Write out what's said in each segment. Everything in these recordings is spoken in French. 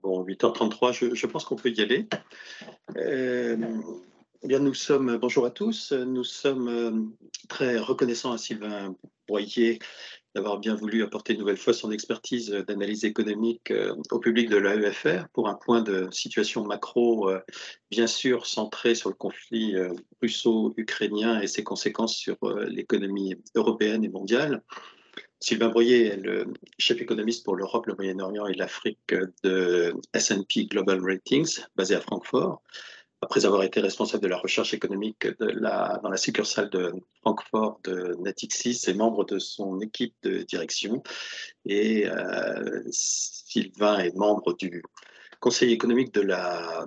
Bon, 8h33, je pense qu'on peut y aller. Euh, bien, bonjour à tous, nous sommes très reconnaissants à Sylvain Boyer d'avoir bien voulu apporter une nouvelle fois son expertise d'analyse économique au public de l'AEFR pour un point de situation macro, bien sûr centré sur le conflit russo-ukrainien et ses conséquences sur l'économie européenne et mondiale. Sylvain Boyer est le chef économiste pour l'Europe, le Moyen-Orient et l'Afrique de S&P Global Ratings, basé à Francfort. Après avoir été responsable de la recherche économique dans la succursale de Francfort de Natixis et membre de son équipe de direction. Et Sylvain est membre du conseil économique de la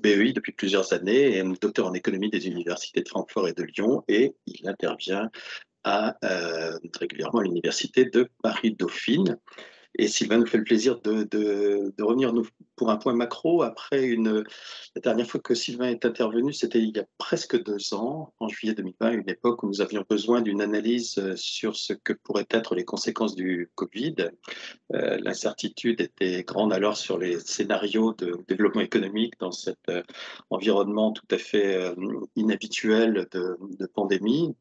BEI depuis plusieurs années, et docteur en économie des universités de Francfort et de Lyon, et il intervient régulièrement à l'université de Paris-Dauphine. Et Sylvain nous fait le plaisir de revenir pour un point macro après la dernière fois que Sylvain est intervenu, c'était il y a presque 2 ans, en juillet 2020, une époque où nous avions besoin d'une analyse sur ce que pourraient être les conséquences du Covid. L'incertitude était grande alors sur les scénarios de développement économique dans cet environnement tout à fait inhabituel de pandémie.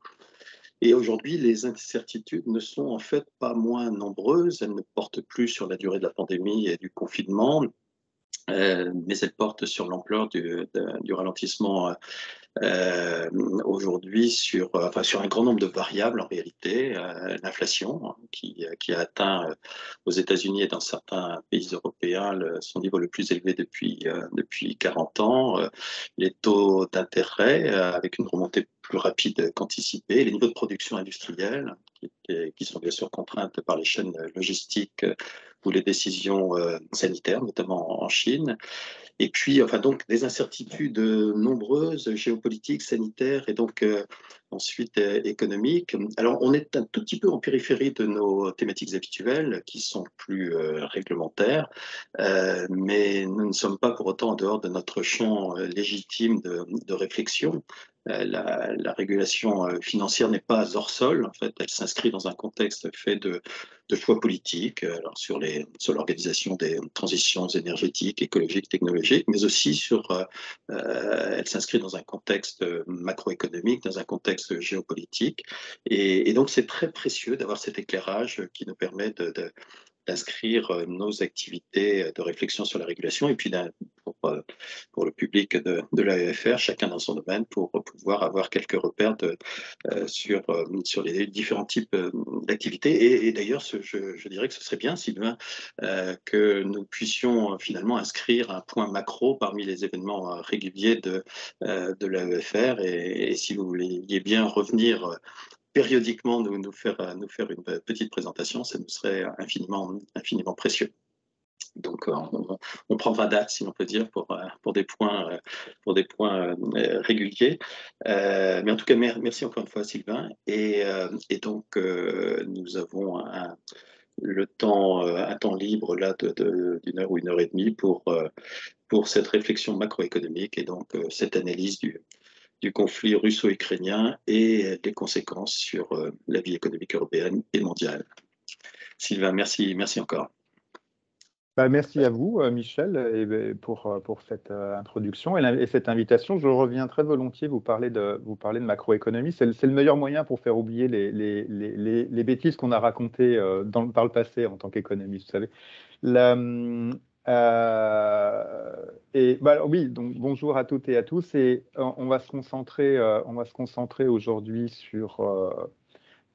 Et aujourd'hui, les incertitudes ne sont en fait pas moins nombreuses. Elles ne portent plus sur la durée de la pandémie et du confinement, mais elles portent sur l'ampleur du ralentissement aujourd'hui sur un grand nombre de variables en réalité. L'inflation qui a atteint aux États-Unis et dans certains pays européens son niveau le plus élevé depuis 40 ans, les taux d'intérêt avec une remontée plus rapide qu'anticipée, les niveaux de production industrielle qui sont bien sûr contraintes par les chaînes logistiques ou les décisions sanitaires, notamment en Chine. Et puis, enfin, donc, des incertitudes nombreuses, géopolitiques, sanitaires et donc ensuite économiques. Alors, on est un tout petit peu en périphérie de nos thématiques habituelles qui sont plus réglementaires, mais nous ne sommes pas pour autant en dehors de notre champ légitime de réflexion. La régulation financière n'est pas hors sol, en fait, elle s'inscrit dans un contexte fait de choix politiques, alors sur l'organisation des transitions énergétiques, écologiques, technologiques, mais aussi elle s'inscrit dans un contexte macroéconomique, dans un contexte géopolitique. Et donc, c'est très précieux d'avoir cet éclairage qui nous permet d'inscrire nos activités de réflexion sur la régulation et puis pour le public de l'AEFR, chacun dans son domaine, pour pouvoir avoir quelques repères sur les différents types d'activités. Et d'ailleurs, je dirais que ce serait bien, Sylvain, que nous puissions finalement inscrire un point macro parmi les événements réguliers de l'AEFR. Et si vous vouliez bien revenir périodiquement nous faire une petite présentation, ça nous serait infiniment précieux. Donc, on prendra date, si l'on peut dire, pour des points réguliers. Mais en tout cas, merci encore une fois, Sylvain. Et donc, nous avons un temps libre là d'une heure ou une heure et demie pour cette réflexion macroéconomique et donc cette analyse du conflit russo-ukrainien et des conséquences sur la vie économique européenne et mondiale. Sylvain, merci encore. Merci à vous, Michel, pour cette introduction et cette invitation. Je reviens très volontiers vous parler de macroéconomie. C'est le meilleur moyen pour faire oublier les bêtises qu'on a racontées par le passé en tant qu'économiste. Vous savez. Oui, donc bonjour à toutes et à tous. Et on va se concentrer aujourd'hui sur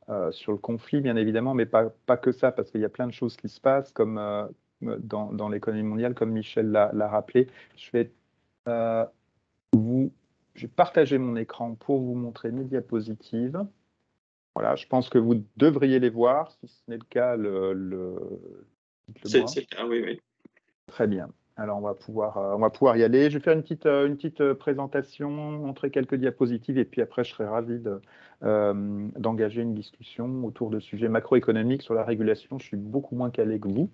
le conflit, bien évidemment, mais pas que ça, parce qu'il y a plein de choses qui se passent, comme dans l'économie mondiale, comme Michel l'a rappelé. Je vais partager mon écran pour vous montrer mes diapositives. Voilà, je pense que vous devriez les voir. Si ce n'est le cas, c'est le cas, oui. Très bien. Alors, on va pouvoir y aller. Je vais faire une petite présentation, montrer quelques diapositives, et puis après, je serai ravi d'engager une discussion autour de sujets macroéconomiques sur la régulation. Je suis beaucoup moins calé que vous.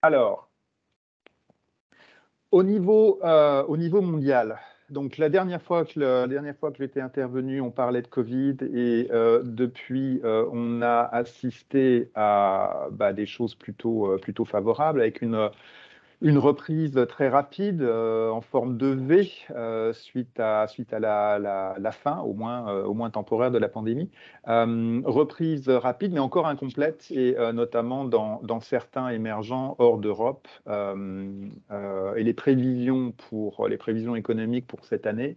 Alors, au niveau mondial, Donc la dernière fois que j'étais intervenu, on parlait de Covid et depuis, on a assisté à des choses plutôt favorables avec une reprise très rapide en forme de V suite à la fin, au moins temporaire, de la pandémie. Reprise rapide, mais encore incomplète, et notamment dans certains émergents hors d'Europe. Et les prévisions économiques pour cette année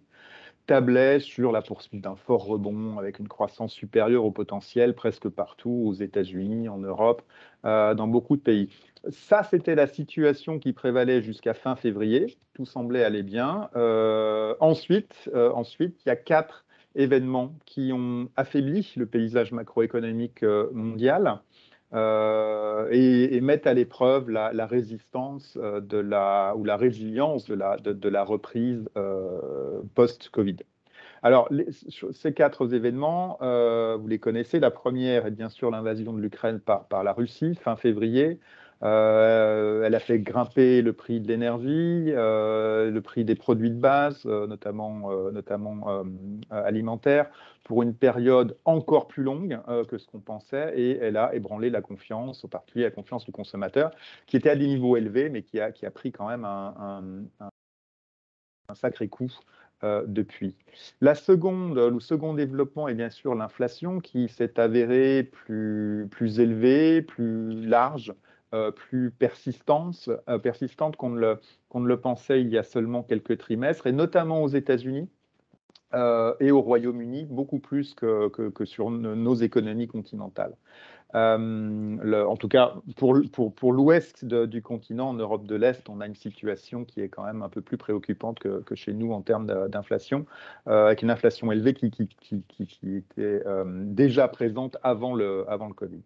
tablait sur la poursuite d'un fort rebond avec une croissance supérieure au potentiel presque partout, aux États-Unis, en Europe, dans beaucoup de pays. Ça, c'était la situation qui prévalait jusqu'à fin février. Tout semblait aller bien. Ensuite, il y a 4 événements qui ont affaibli le paysage macroéconomique mondial. Et mettent à l'épreuve la résistance ou la résilience de la reprise post-Covid. Alors, ces 4 événements, vous les connaissez. La première est bien sûr l'invasion de l'Ukraine par la Russie, fin février. Elle a fait grimper le prix de l'énergie, le prix des produits de base, notamment alimentaires, pour une période encore plus longue que ce qu'on pensait, et elle a ébranlé la confiance, en particulier la confiance du consommateur, qui était à des niveaux élevés, mais qui a pris quand même un sacré coup depuis. Le second développement est bien sûr l'inflation, qui s'est avérée plus élevée, plus large, plus persistante qu'on ne le pensait il y a seulement quelques trimestres, et notamment aux États-Unis et au Royaume-Uni, beaucoup plus que sur nos économies continentales. En tout cas, pour l'ouest du continent, en Europe de l'Est, on a une situation qui est quand même un peu plus préoccupante que chez nous en termes d'inflation, avec une inflation élevée qui était déjà présente avant le Covid.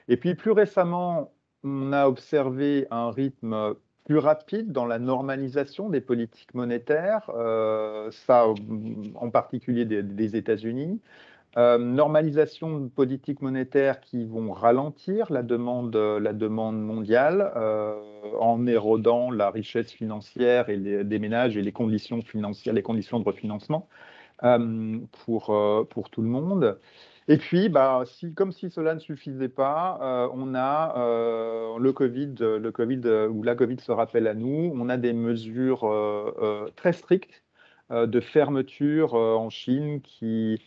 Et puis plus récemment, on a observé un rythme plus rapide dans la normalisation des politiques monétaires, ça en particulier des États-Unis. Normalisation de politiques monétaires qui vont ralentir la demande mondiale en érodant la richesse financière des ménages et les conditions financières, les conditions de refinancement pour tout le monde. Et puis, comme si cela ne suffisait pas, on a le Covid ou la Covid se rappelle à nous. On a des mesures très strictes de fermeture en Chine qui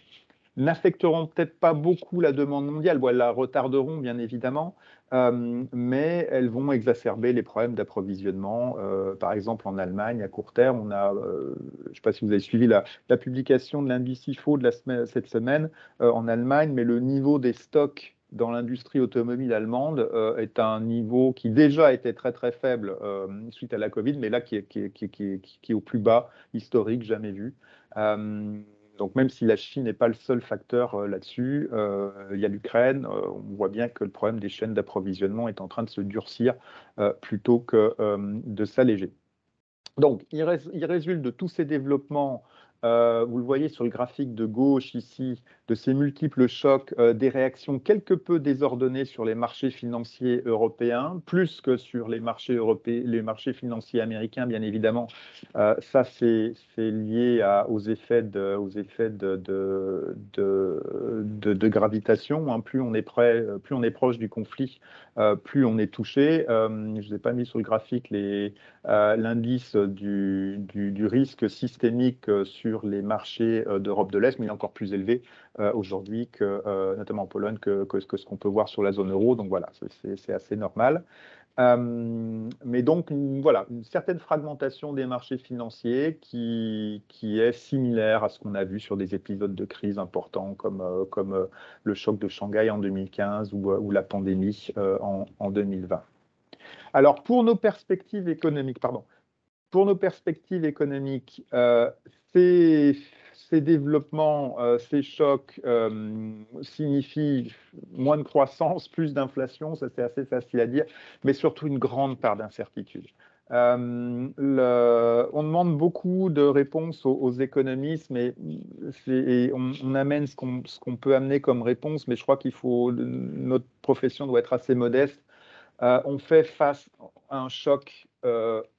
n'affecteront peut-être pas beaucoup la demande mondiale. Bon, elles la retarderont, bien évidemment, mais elles vont exacerber les problèmes d'approvisionnement. Par exemple, en Allemagne, à court terme, on a, je ne sais pas si vous avez suivi la publication de l'indice IFO de cette semaine en Allemagne, mais le niveau des stocks dans l'industrie automobile allemande est un niveau qui déjà était très très faible suite à la Covid, mais là qui est au plus bas historique, jamais vu. Donc même si la Chine n'est pas le seul facteur là-dessus, il y a l'Ukraine, on voit bien que le problème des chaînes d'approvisionnement est en train de se durcir plutôt que de s'alléger. Donc il résulte de tous ces développements, vous le voyez sur le graphique de gauche ici, de ces multiples chocs, des réactions quelque peu désordonnées sur les marchés financiers européens, plus que sur les marchés financiers américains, bien évidemment. Ça, c'est lié aux effets de gravitation. Hein. Plus on est proche du conflit, plus on est touché. Je ne vous ai pas mis sur le graphique l'indice du risque systémique sur les marchés d'Europe de l'Est, mais il est encore plus élevé aujourd'hui, notamment en Pologne, que ce qu'on peut voir sur la zone euro. Donc voilà, c'est assez normal. Mais donc, voilà, une certaine fragmentation des marchés financiers qui est similaire à ce qu'on a vu sur des épisodes de crise importants comme le choc de Shanghai en 2015 ou la pandémie en 2020. Alors, pour nos perspectives économiques, ces développements, ces chocs signifient moins de croissance, plus d'inflation, ça c'est assez facile à dire, mais surtout une grande part d'incertitude. On demande beaucoup de réponses aux économistes, mais on amène ce qu'on peut amener comme réponse, mais je crois notre profession doit être assez modeste. On fait face à un choc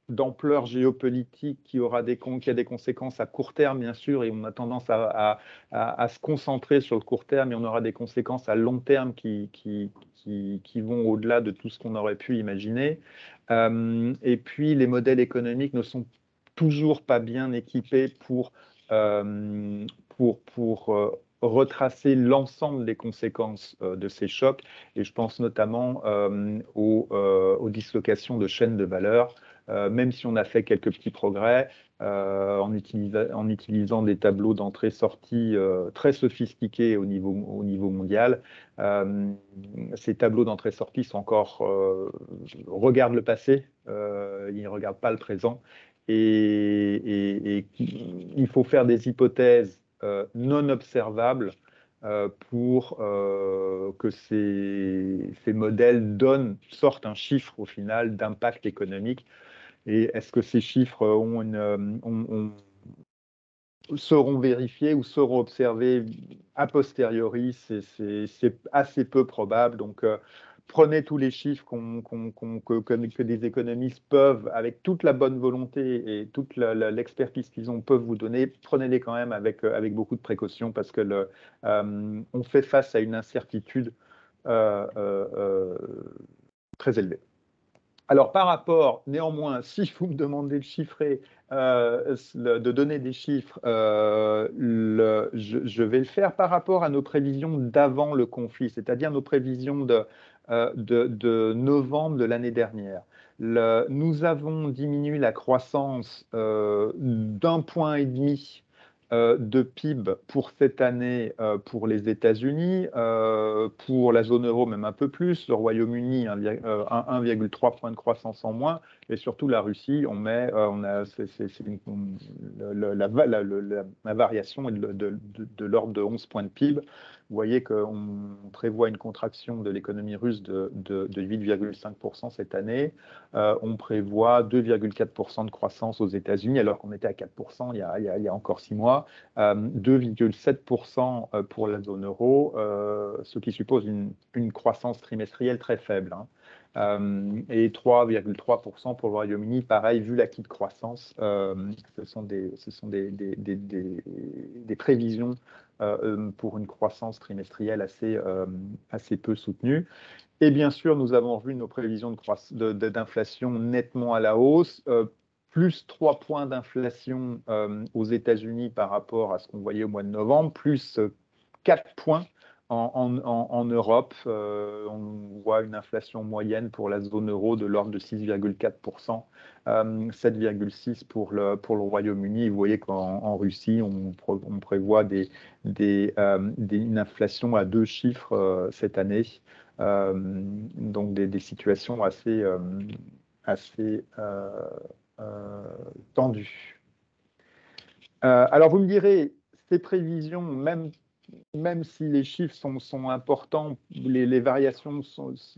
d'ampleur géopolitique qui a des conséquences à court terme, bien sûr, et on a tendance à se concentrer sur le court terme, et on aura des conséquences à long terme qui vont au-delà de tout ce qu'on aurait pu imaginer. Et puis, les modèles économiques ne sont toujours pas bien équipés pour retracer l'ensemble des conséquences de ces chocs. Et je pense notamment aux dislocations de chaînes de valeur. Même si on a fait quelques petits progrès en utilisant des tableaux d'entrée-sortie très sophistiqués au niveau mondial, ces tableaux d'entrée-sortie sont encore regardent le passé, ils ne regardent pas le présent, et il faut faire des hypothèses non observables pour que ces modèles sortent un chiffre au final d'impact économique. Et est-ce que ces chiffres seront vérifiés ou seront observés a posteriori? C'est assez peu probable. Donc, prenez tous les chiffres que des économistes peuvent, avec toute la bonne volonté et toute l'expertise qu'ils ont, peuvent vous donner. Prenez-les quand même avec beaucoup de précaution, parce que on fait face à une incertitude très élevée. Alors, par rapport, néanmoins, si vous me demandez de chiffrer, de donner des chiffres, je vais le faire par rapport à nos prévisions d'avant le conflit, c'est-à-dire nos prévisions de novembre de l'année dernière. Nous avons diminué la croissance d'1,5 point de PIB pour cette année pour les États-Unis, pour la zone euro même un peu plus, le Royaume-Uni 1,3 point de croissance en moins, et surtout la Russie, la variation est de l'ordre de 11 points de PIB. Vous voyez qu'on prévoit une contraction de l'économie russe de 8,5% cette année. On prévoit 2,4% de croissance aux États-Unis, alors qu'on était à 4% il y a encore 6 mois. 2,7% pour la zone euro, ce qui suppose une croissance trimestrielle très faible. Et 3,3% pour le Royaume-Uni, pareil, vu l'acquis de croissance, ce sont des prévisions pour une croissance trimestrielle assez peu soutenue. Et bien sûr, nous avons vu nos prévisions d'inflation nettement à la hausse, plus 3 points d'inflation aux États-Unis par rapport à ce qu'on voyait au mois de novembre, plus 4 points en Europe. On voit une inflation moyenne pour la zone euro de l'ordre de 6,4%, 7,6% pour le Royaume-Uni. Vous voyez qu'en Russie, on prévoit une inflation à 2 chiffres cette année. Donc des situations assez tendues. Alors vous me direz, ces prévisions, même si les chiffres sont importants, les variations,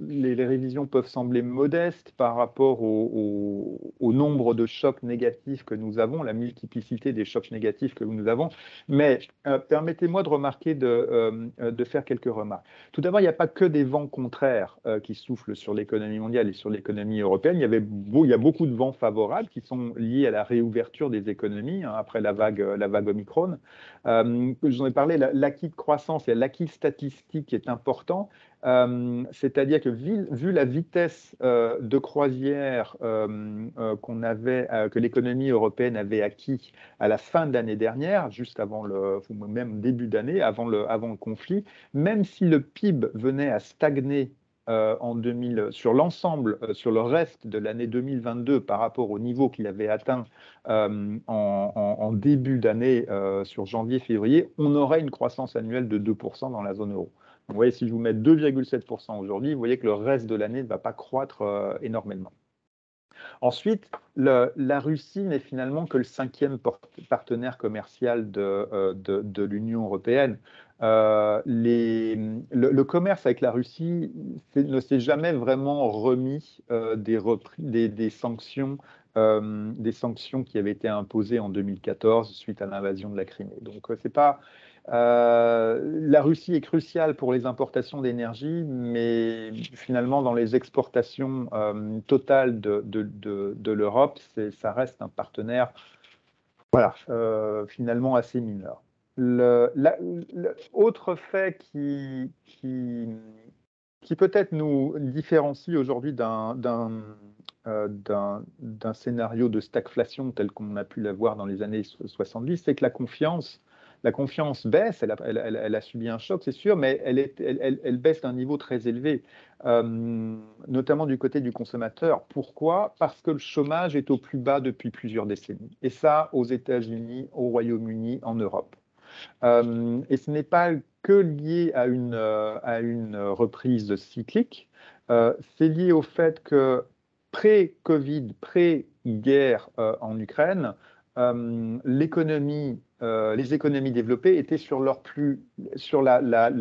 les révisions peuvent sembler modestes par rapport au nombre de chocs négatifs que nous avons, la multiplicité des chocs négatifs que nous avons. Mais permettez-moi de faire quelques remarques. Tout d'abord, il n'y a pas que des vents contraires qui soufflent sur l'économie mondiale et sur l'économie européenne. Il y a beaucoup de vents favorables qui sont liés à la réouverture des économies après la vague Omicron. J'en ai parlé, l'acquis de croissance et l'acquis statistique est important, c'est-à-dire que vu la vitesse de croisière que l'économie européenne avait acquis à la fin de l'année dernière, juste avant même début d'année, avant le conflit, même si le PIB venait à stagner sur l'ensemble, sur le reste de l'année 2022 par rapport au niveau qu'il avait atteint en début d'année sur janvier-février, on aurait une croissance annuelle de 2% dans la zone euro. Donc, vous voyez, si je vous mets 2,7% aujourd'hui, vous voyez que le reste de l'année ne va pas croître énormément. Ensuite, la Russie n'est finalement que le 5e partenaire commercial de l'Union européenne. Le commerce avec la Russie ne s'est jamais vraiment remis des sanctions des sanctions qui avaient été imposées en 2014 suite à l'invasion de la Crimée. Donc, c'est pas la Russie est cruciale pour les importations d'énergie, mais finalement, dans les exportations totales de l'Europe, ça reste un partenaire, voilà, finalement assez mineur. Autre fait qui peut-être nous différencie aujourd'hui d'un scénario de stagflation tel qu'on a pu l'avoir dans les années 70, c'est que la confiance baisse, elle a subi un choc, c'est sûr, mais elle baisse d'un niveau très élevé, notamment du côté du consommateur. Pourquoi? Parce que le chômage est au plus bas depuis plusieurs décennies. Et ça, aux États-Unis, au Royaume-Uni, en Europe. Et ce n'est pas que lié à une reprise cyclique, c'est lié au fait que pré-Covid, pré-guerre en Ukraine, les économies développées étaient sur la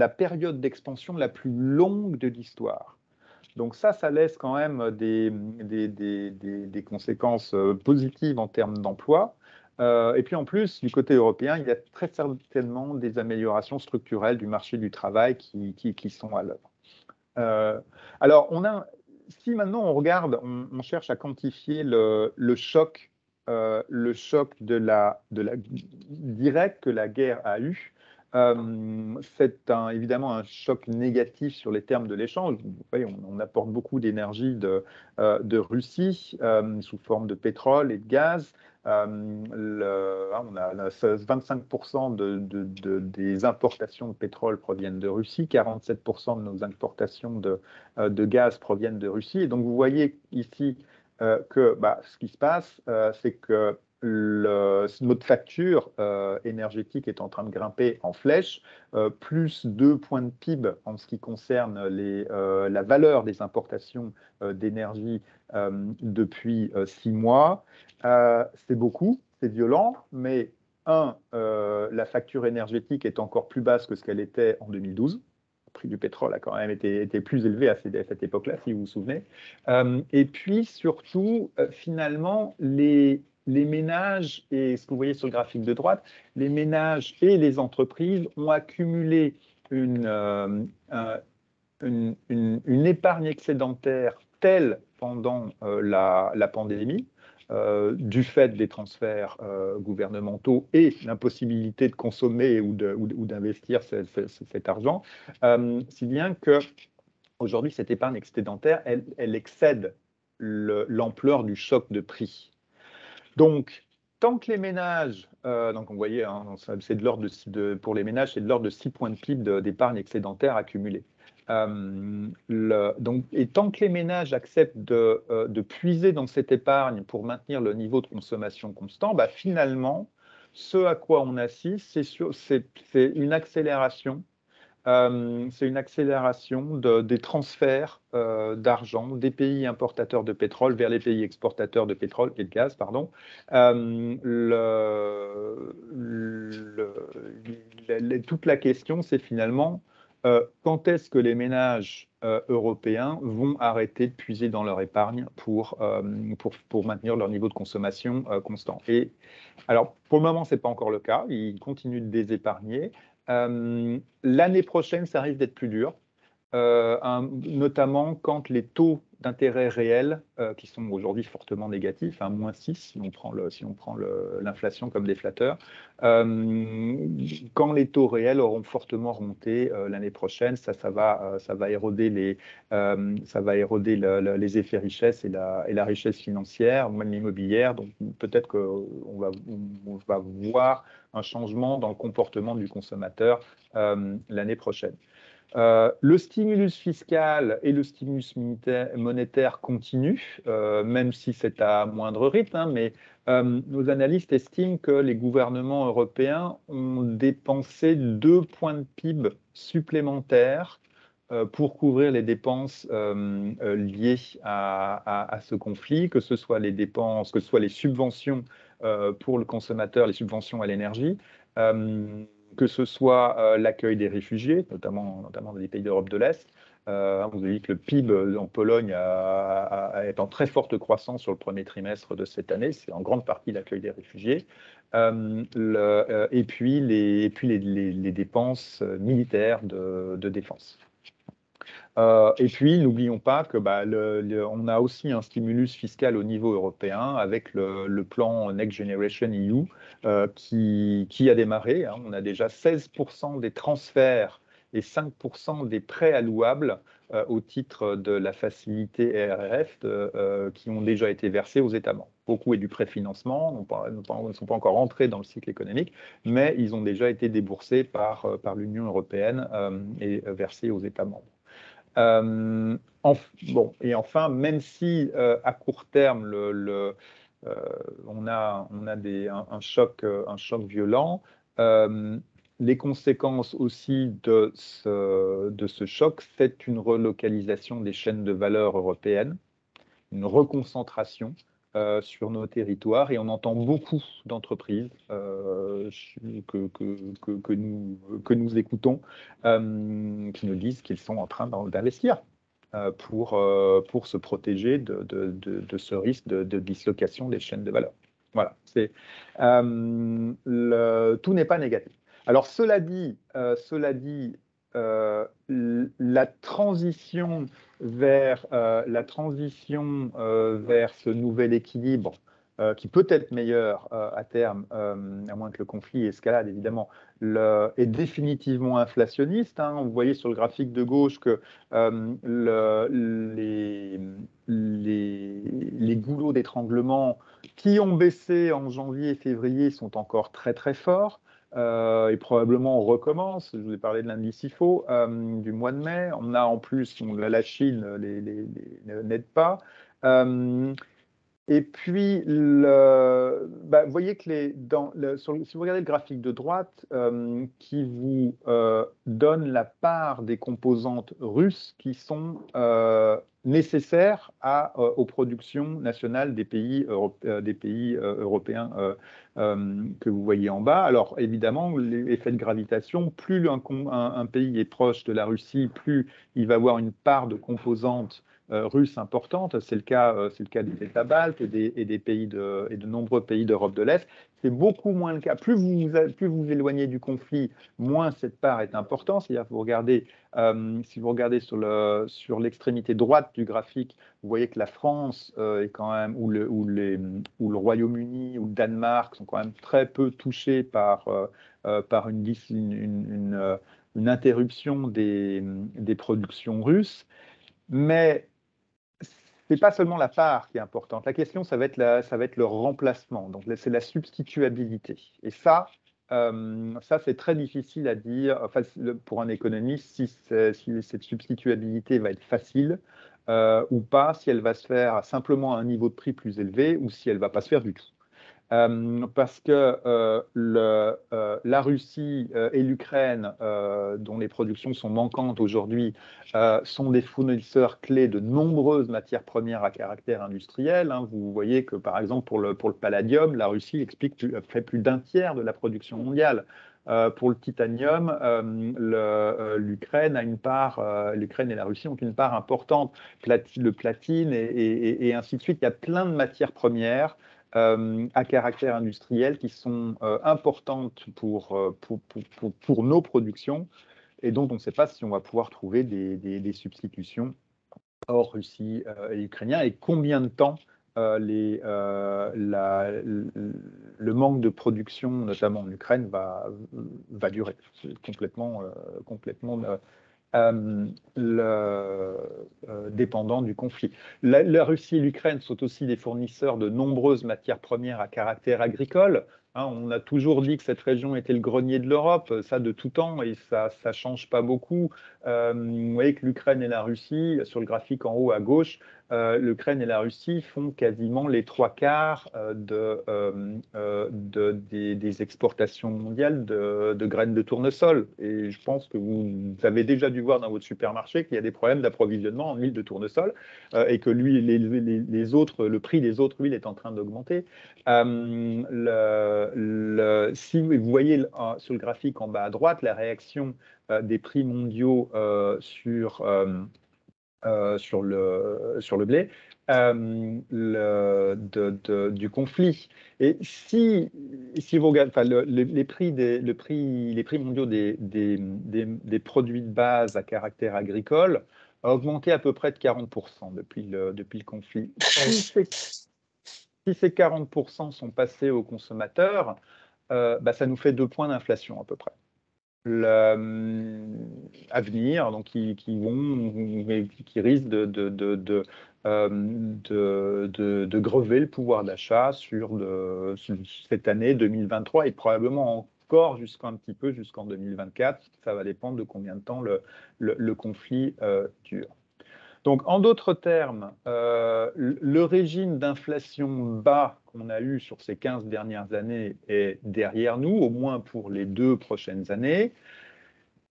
période d'expansion la plus longue de l'histoire. Donc ça laisse quand même des conséquences positives en termes d'emploi. Et puis en plus, du côté européen, il y a très certainement des améliorations structurelles du marché du travail qui sont à l'œuvre. Alors, si maintenant on regarde, on cherche à quantifier le choc direct que la guerre a eu. C'est évidemment un choc négatif sur les termes de l'échange. Vous voyez, on apporte beaucoup d'énergie de Russie sous forme de pétrole et de gaz. On a 25% des importations de pétrole proviennent de Russie, 47% de nos importations de gaz proviennent de Russie. Et donc, vous voyez ici que ce qui se passe, c'est que notre facture énergétique est en train de grimper en flèche, plus 2 points de PIB en ce qui concerne la valeur des importations d'énergie depuis 6 mois. C'est beaucoup, c'est violent, mais la facture énergétique est encore plus basse que ce qu'elle était en 2012. Le prix du pétrole a quand même été plus élevé à cette époque-là, si vous vous souvenez. Et puis surtout, finalement, les ménages, et ce que vous voyez sur le graphique de droite, les ménages et les entreprises ont accumulé une épargne excédentaire telle pendant la pandémie, du fait des transferts gouvernementaux et l'impossibilité de consommer ou d'investir cet argent, si bien que aujourd'hui, cette épargne excédentaire, elle excède l'ampleur du choc de prix. Donc, tant que les ménages, donc on voyait, hein, c'est de l'ordre pour les ménages, c'est de l'ordre de 6 points de PIB d'épargne excédentaire accumulée. Et tant que les ménages acceptent de puiser dans cette épargne pour maintenir le niveau de consommation constant, finalement, ce à quoi on assiste, c'est une accélération. C'est une accélération des transferts d'argent des pays importateurs de pétrole vers les pays exportateurs de pétrole et de gaz, pardon. Toute la question, c'est finalement quand est-ce que les ménages européens vont arrêter de puiser dans leur épargne pour maintenir leur niveau de consommation constant. Et alors, pour le moment, ce n'est pas encore le cas. Ils continuent de désépargner. L'année prochaine, ça risque d'être plus dur, notamment quand les taux d'intérêt réels, qui sont aujourd'hui fortement négatifs, moins 6 si on prend l'inflation comme déflateur, quand les taux réels auront fortement remonté l'année prochaine, ça va éroder les effets richesse et la richesse financière, même l'immobilière. Donc peut-être qu'on va voir un changement dans le comportement du consommateur l'année prochaine. Le stimulus fiscal et le stimulus monétaire continuent, même si c'est à moindre rythme, mais nos analystes estiment que les gouvernements européens ont dépensé 2 points de PIB supplémentaires pour couvrir les dépenses liées à ce conflit, que ce soit les dépenses, que ce soit les subventions pour le consommateur, les subventions à l'énergie, que ce soit l'accueil des réfugiés, notamment dans les pays d'Europe de l'Est, Vous avez vu que le PIB en Pologne est en très forte croissance sur le premier trimestre de cette année. C'est en grande partie l'accueil des réfugiés. Et puis les dépenses militaires de défense. Et puis, n'oublions pas que on a aussi un stimulus fiscal au niveau européen avec le plan Next Generation EU qui a démarré. Hein. On a déjà 16% des transferts et 5% des prêts allouables au titre de la facilité RRF qui ont déjà été versés aux États membres. Beaucoup est du préfinancement, ne sont pas encore entrés dans le cycle économique, mais ils ont déjà été déboursés par l'Union européenne et versés aux États membres. Et enfin, même si à court terme, on a un choc violent, les conséquences aussi de ce choc, c'est une relocalisation des chaînes de valeur européennes, une reconcentration sur nos territoires, et on entend beaucoup d'entreprises que nous écoutons qui nous disent qu'ils sont en train d'investir pour se protéger de ce risque de dislocation des chaînes de valeur. Voilà, tout n'est pas négatif. Alors cela dit, la transition vers ce nouvel équilibre qui peut être meilleur à terme, à moins que le conflit escalade évidemment, est définitivement inflationniste. Hein. Vous voyez sur le graphique de gauche que les goulots d'étranglement qui ont baissé en janvier et février sont encore très très forts. Et probablement on recommence. Je vous ai parlé de l'indice IFO du mois de mai. On a en plus la Chine n'aide pas. Et puis, vous voyez que si vous regardez le graphique de droite, qui vous donne la part des composantes russes qui sont nécessaires aux productions nationales des pays européens que vous voyez en bas. Alors, évidemment, l'effet de gravitation, plus un pays est proche de la Russie, plus il va avoir une part de composantes russe importante. C'est le cas des États baltes et de nombreux pays d'Europe de l'Est. C'est beaucoup moins le cas. Plus vous éloignez du conflit, moins cette part est importante. C'est-à-dire que si vous regardez sur l'extrémité droite du graphique, vous voyez que la France est quand même, ou le Royaume-Uni ou le Danemark sont quand même très peu touchés par une interruption des productions russes. Mais c'est pas seulement la part qui est importante. La question, ça va être le remplacement. Donc, c'est la substituabilité. Et ça c'est très difficile à dire pour un économiste si cette substituabilité va être facile ou pas, si elle va se faire simplement à un niveau de prix plus élevé ou si elle va pas se faire du tout. Parce que la Russie et l'Ukraine, dont les productions sont manquantes aujourd'hui, sont des fournisseurs clés de nombreuses matières premières à caractère industriel. Hein. Vous voyez que, par exemple, pour le palladium, la Russie fait plus d'un tiers de la production mondiale. Pour le titanium, l'Ukraine et la Russie ont une part importante, le platine et ainsi de suite. Il y a plein de matières premières à caractère industriel qui sont importantes pour nos productions et dont on ne sait pas si on va pouvoir trouver des substitutions hors Russie et Ukrainien, et combien de temps le manque de production, notamment en Ukraine, va durer. C'est complètement dépendant du conflit. La Russie et l'Ukraine sont aussi des fournisseurs de nombreuses matières premières à caractère agricole. Hein, on a toujours dit que cette région était le grenier de l'Europe, ça de tout temps, et ça change pas beaucoup. Vous voyez que l'Ukraine et la Russie, sur le graphique en haut à gauche, l'Ukraine et la Russie font quasiment les 3/4 des exportations mondiales de graines de tournesol. Et je pense que vous avez déjà dû voir dans votre supermarché qu'il y a des problèmes d'approvisionnement en huile de tournesol et que le prix des autres huiles est en train d'augmenter. Si vous voyez sur le graphique en bas à droite la réaction des prix mondiaux sur le blé du conflit. Et si vous regardez les prix mondiaux des produits de base à caractère agricole a augmenté à peu près de 40% depuis le conflit. Si ces 40% sont passés aux consommateurs, ça nous fait 2 points d'inflation à peu près. À venir, donc qui risquent de grever le pouvoir d'achat sur cette année 2023 et probablement encore jusqu'un petit peu jusqu'en 2024. Ça va dépendre de combien de temps le conflit dure. Donc, en d'autres termes, le régime d'inflation bas qu'on a eu sur ces 15 dernières années est derrière nous, au moins pour les 2 prochaines années.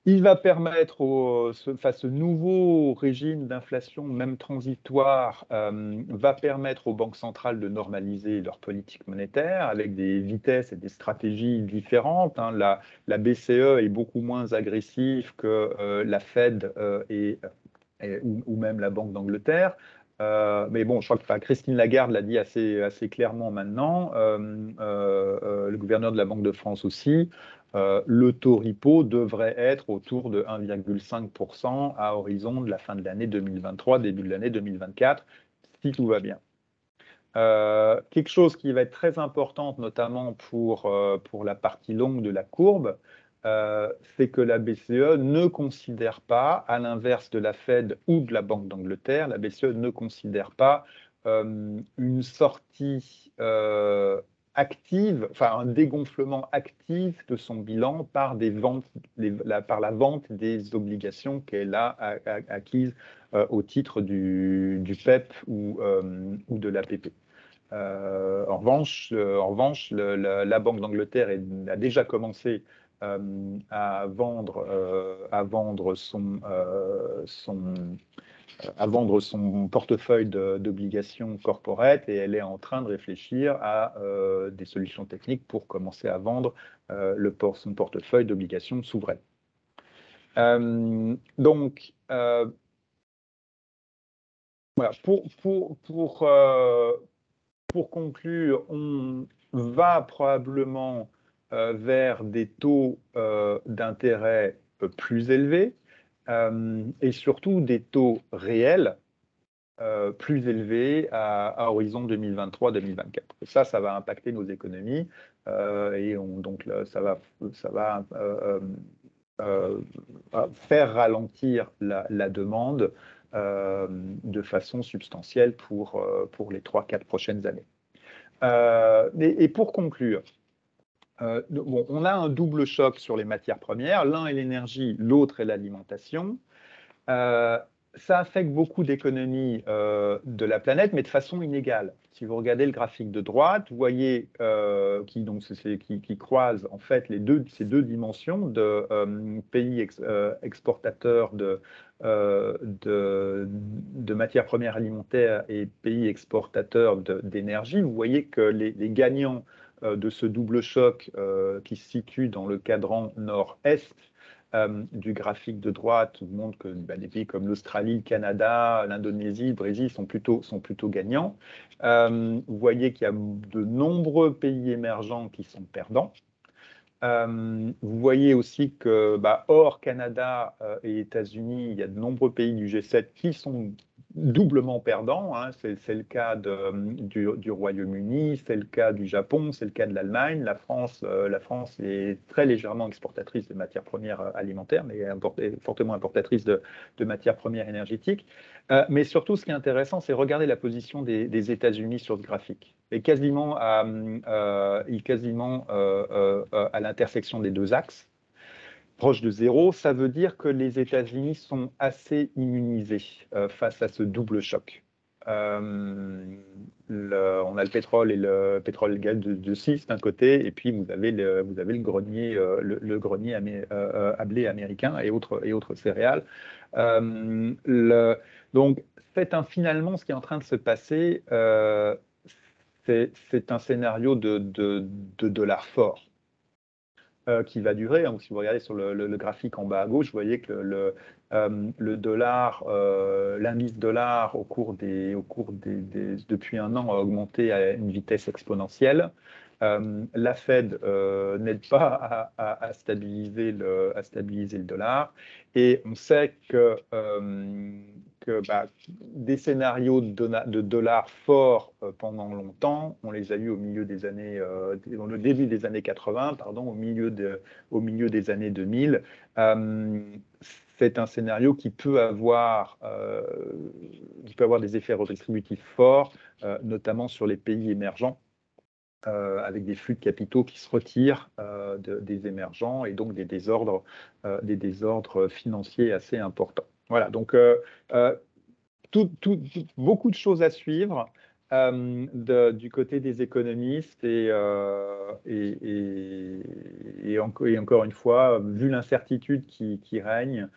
Il va permettre, ce nouveau régime d'inflation, même transitoire, va permettre aux banques centrales de normaliser leur politique monétaire avec des vitesses et des stratégies différentes. La BCE est beaucoup moins agressive que la Fed ou même la Banque d'Angleterre. Mais bon, je crois que Christine Lagarde l'a dit assez clairement maintenant, le gouverneur de la Banque de France aussi, le taux repo devrait être autour de 1,5% à horizon de la fin de l'année 2023, début de l'année 2024, si tout va bien. Quelque chose qui va être très important, notamment pour la partie longue de la courbe, c'est que la BCE ne considère pas, à l'inverse de la Fed ou de la Banque d'Angleterre, la BCE ne considère pas une sortie active, enfin un dégonflement actif de son bilan par la vente des obligations qu'elle a acquises au titre du PEP ou de l'APP. En revanche, la Banque d'Angleterre a déjà commencé à vendre son portefeuille d'obligations corporate et elle est en train de réfléchir à des solutions techniques pour commencer à vendre son portefeuille d'obligations souveraines. Donc, voilà, pour conclure, on va probablement vers des taux d'intérêt plus élevés et surtout des taux réels plus élevés à horizon 2023-2024. Ça va impacter nos économies et donc ça va faire ralentir la demande de façon substantielle pour les 3-4 prochaines années. Et pour conclure, on a un double choc sur les matières premières. L'un est l'énergie, l'autre est l'alimentation. Ça affecte beaucoup d'économies de la planète, mais de façon inégale. Si vous regardez le graphique de droite, vous voyez qui croise en fait ces deux dimensions de pays exportateurs de matières premières alimentaires et pays exportateurs d'énergie. Vous voyez que les gagnants de ce double choc qui se situe dans le cadran nord-est du graphique de droite montre que des pays comme l'Australie, le Canada, l'Indonésie, le Brésil sont plutôt gagnants. Vous voyez qu'il y a de nombreux pays émergents qui sont perdants. Vous voyez aussi que, hors Canada et États-Unis, il y a de nombreux pays du G7 qui sont doublement perdants. C'est le cas du Royaume-Uni, c'est le cas du Japon, c'est le cas de l'Allemagne. La France est très légèrement exportatrice de matières premières alimentaires, mais fortement importatrice de matières premières énergétiques. Mais surtout, ce qui est intéressant, c'est regarder la position des États-Unis sur ce graphique. Et quasiment à l'intersection des deux axes, proche de zéro. Ça veut dire que les États-Unis sont assez immunisés face à ce double choc. on a le pétrole et le pétrole et le gaz de schiste d'un côté, et puis vous avez le grenier, le grenier à blé américain et autres céréales. Donc, finalement, ce qui est en train de se passer, c'est un scénario de dollars fort qui va durer. Hein. Si vous regardez sur le graphique en bas à gauche, vous voyez que le dollar, l'indice dollar depuis un an a augmenté à une vitesse exponentielle. La Fed n'aide pas à stabiliser le dollar, et on sait que des scénarios de dollars forts pendant longtemps, on les a eu au début des années 80, pardon, au milieu des années 2000. C'est un scénario qui peut avoir des effets redistributifs forts, notamment sur les pays émergents, avec des flux de capitaux qui se retirent des émergents, et donc des désordres financiers assez importants. Voilà, donc beaucoup de choses à suivre du côté des économistes, et encore une fois, vu l'incertitude qui règne,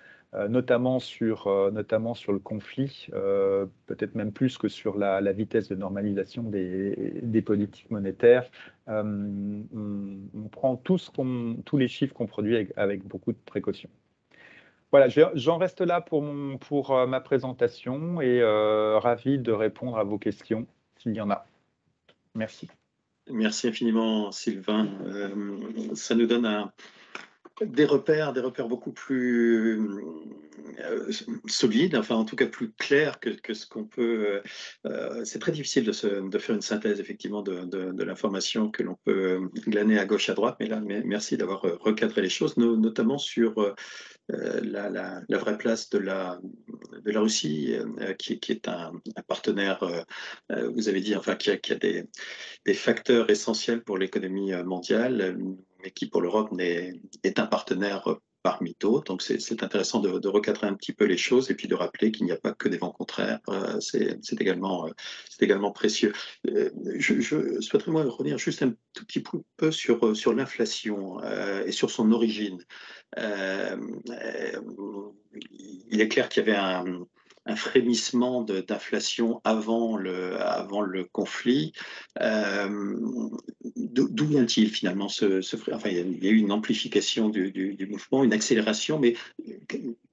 notamment sur le conflit, peut-être même plus que sur la vitesse de normalisation des politiques monétaires. On prend tous les chiffres qu'on produit avec beaucoup de précaution. Voilà, j'en reste là pour ma présentation, et ravi de répondre à vos questions s'il y en a. Merci. Merci infiniment, Sylvain. Ça nous donne des repères beaucoup plus solides, enfin en tout cas plus clairs que ce qu'on peut. C'est très difficile de faire une synthèse effectivement de l'information que l'on peut glaner à gauche, à droite, mais là, merci d'avoir recadré les choses, notamment sur la vraie place de la Russie, qui est un partenaire, vous avez dit, enfin, qui a des facteurs essentiels pour l'économie mondiale, mais qui pour l'Europe est un partenaire parmi d'autres. Donc c'est intéressant de recadrer un petit peu les choses, et puis de rappeler qu'il n'y a pas que des vents contraires. C'est également précieux. Je souhaiterais moi revenir juste un tout petit peu sur l'inflation et sur son origine. Euh, il est clair qu'il y avait un frémissement d'inflation avant le conflit. D'où vient-il finalement enfin, il y a eu une amplification du mouvement, une accélération, mais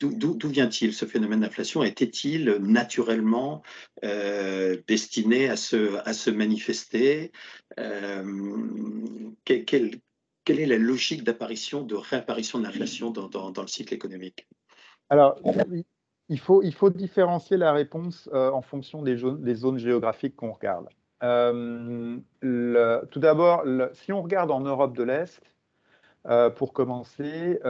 d'où vient-il ce phénomène d'inflation? Était-il naturellement destiné à se manifester? Quelle est la logique de réapparition de l'inflation dans le cycle économique? Alors, il faut différencier la réponse en fonction des zones géographiques qu'on regarde. Tout d'abord, si on regarde en Europe de l'Est, pour commencer,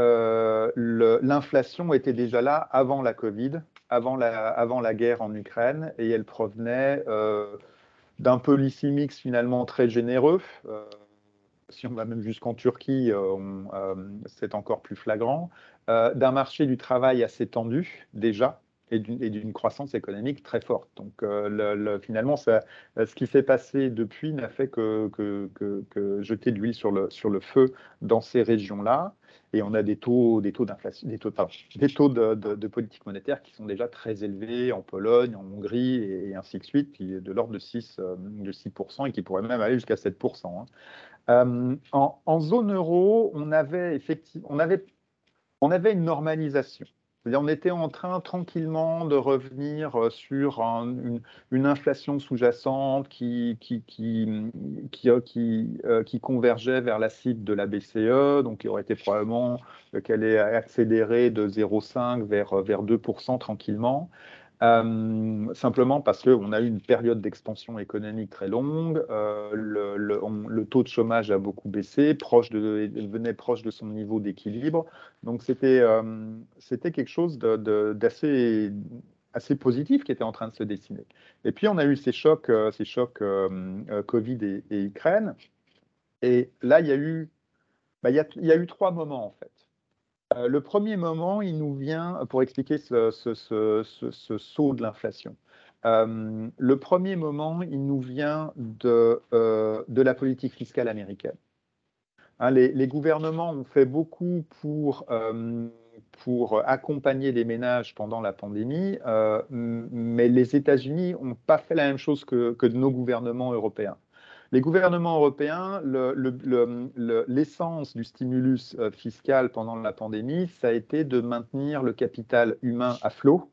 l'inflation était déjà là avant la Covid, avant la guerre en Ukraine, et elle provenait d'un policy mix finalement très généreux. Si on va même jusqu'en Turquie, c'est encore plus flagrant, d'un marché du travail assez tendu déjà, et d'une croissance économique très forte. Donc finalement, ce qui s'est passé depuis n'a fait que jeter de l'huile sur le feu dans ces régions-là, et on a des taux d'inflation, des taux de politique monétaire qui sont déjà très élevés en Pologne, en Hongrie, et ainsi de suite, qui est de l'ordre de 6%, et qui pourraient même aller jusqu'à 7%. En zone euro, on avait une normalisation. C'est-à-dire, on était en train tranquillement de revenir sur une inflation sous-jacente qui convergeait vers la cible de la BCE, donc il aurait été probablement qu'elle ait accéléré de 0,5 vers 2% tranquillement. Simplement parce qu'on a eu une période d'expansion économique très longue, le taux de chômage a beaucoup baissé, venait proche de son niveau d'équilibre. Donc c'était quelque chose d'assez positif qui était en train de se dessiner. Et puis on a eu ces chocs Covid et Ukraine. Et là, il y a eu 3 moments en fait. Le premier moment, il nous vient pour expliquer ce saut de l'inflation. Le premier moment, il nous vient de la politique fiscale américaine. Hein, les gouvernements ont fait beaucoup pour accompagner les ménages pendant la pandémie, mais les États-Unis n'ont pas fait la même chose que nos gouvernements européens. Les gouvernements européens, l'essence du stimulus fiscal pendant la pandémie, ça a été de maintenir le capital humain à flot,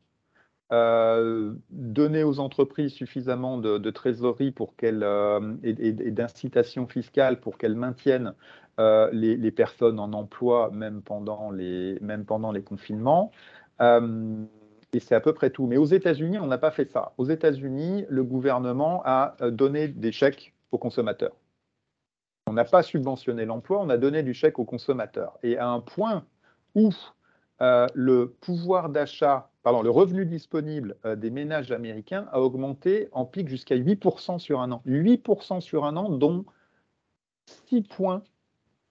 donner aux entreprises suffisamment de trésorerie pour et d'incitation fiscale pour qu'elles maintiennent les personnes en emploi même pendant les confinements. Et c'est à peu près tout. Mais aux États-Unis, on n'a pas fait ça. Aux États-Unis, le gouvernement a donné des chèques aux consommateurs. On n'a pas subventionné l'emploi, on a donné du chèque aux consommateurs. Et à un point où le pouvoir d'achat, pardon, le revenu disponible des ménages américains a augmenté en pic jusqu'à 8% sur un an. 8% sur un an, dont 6 points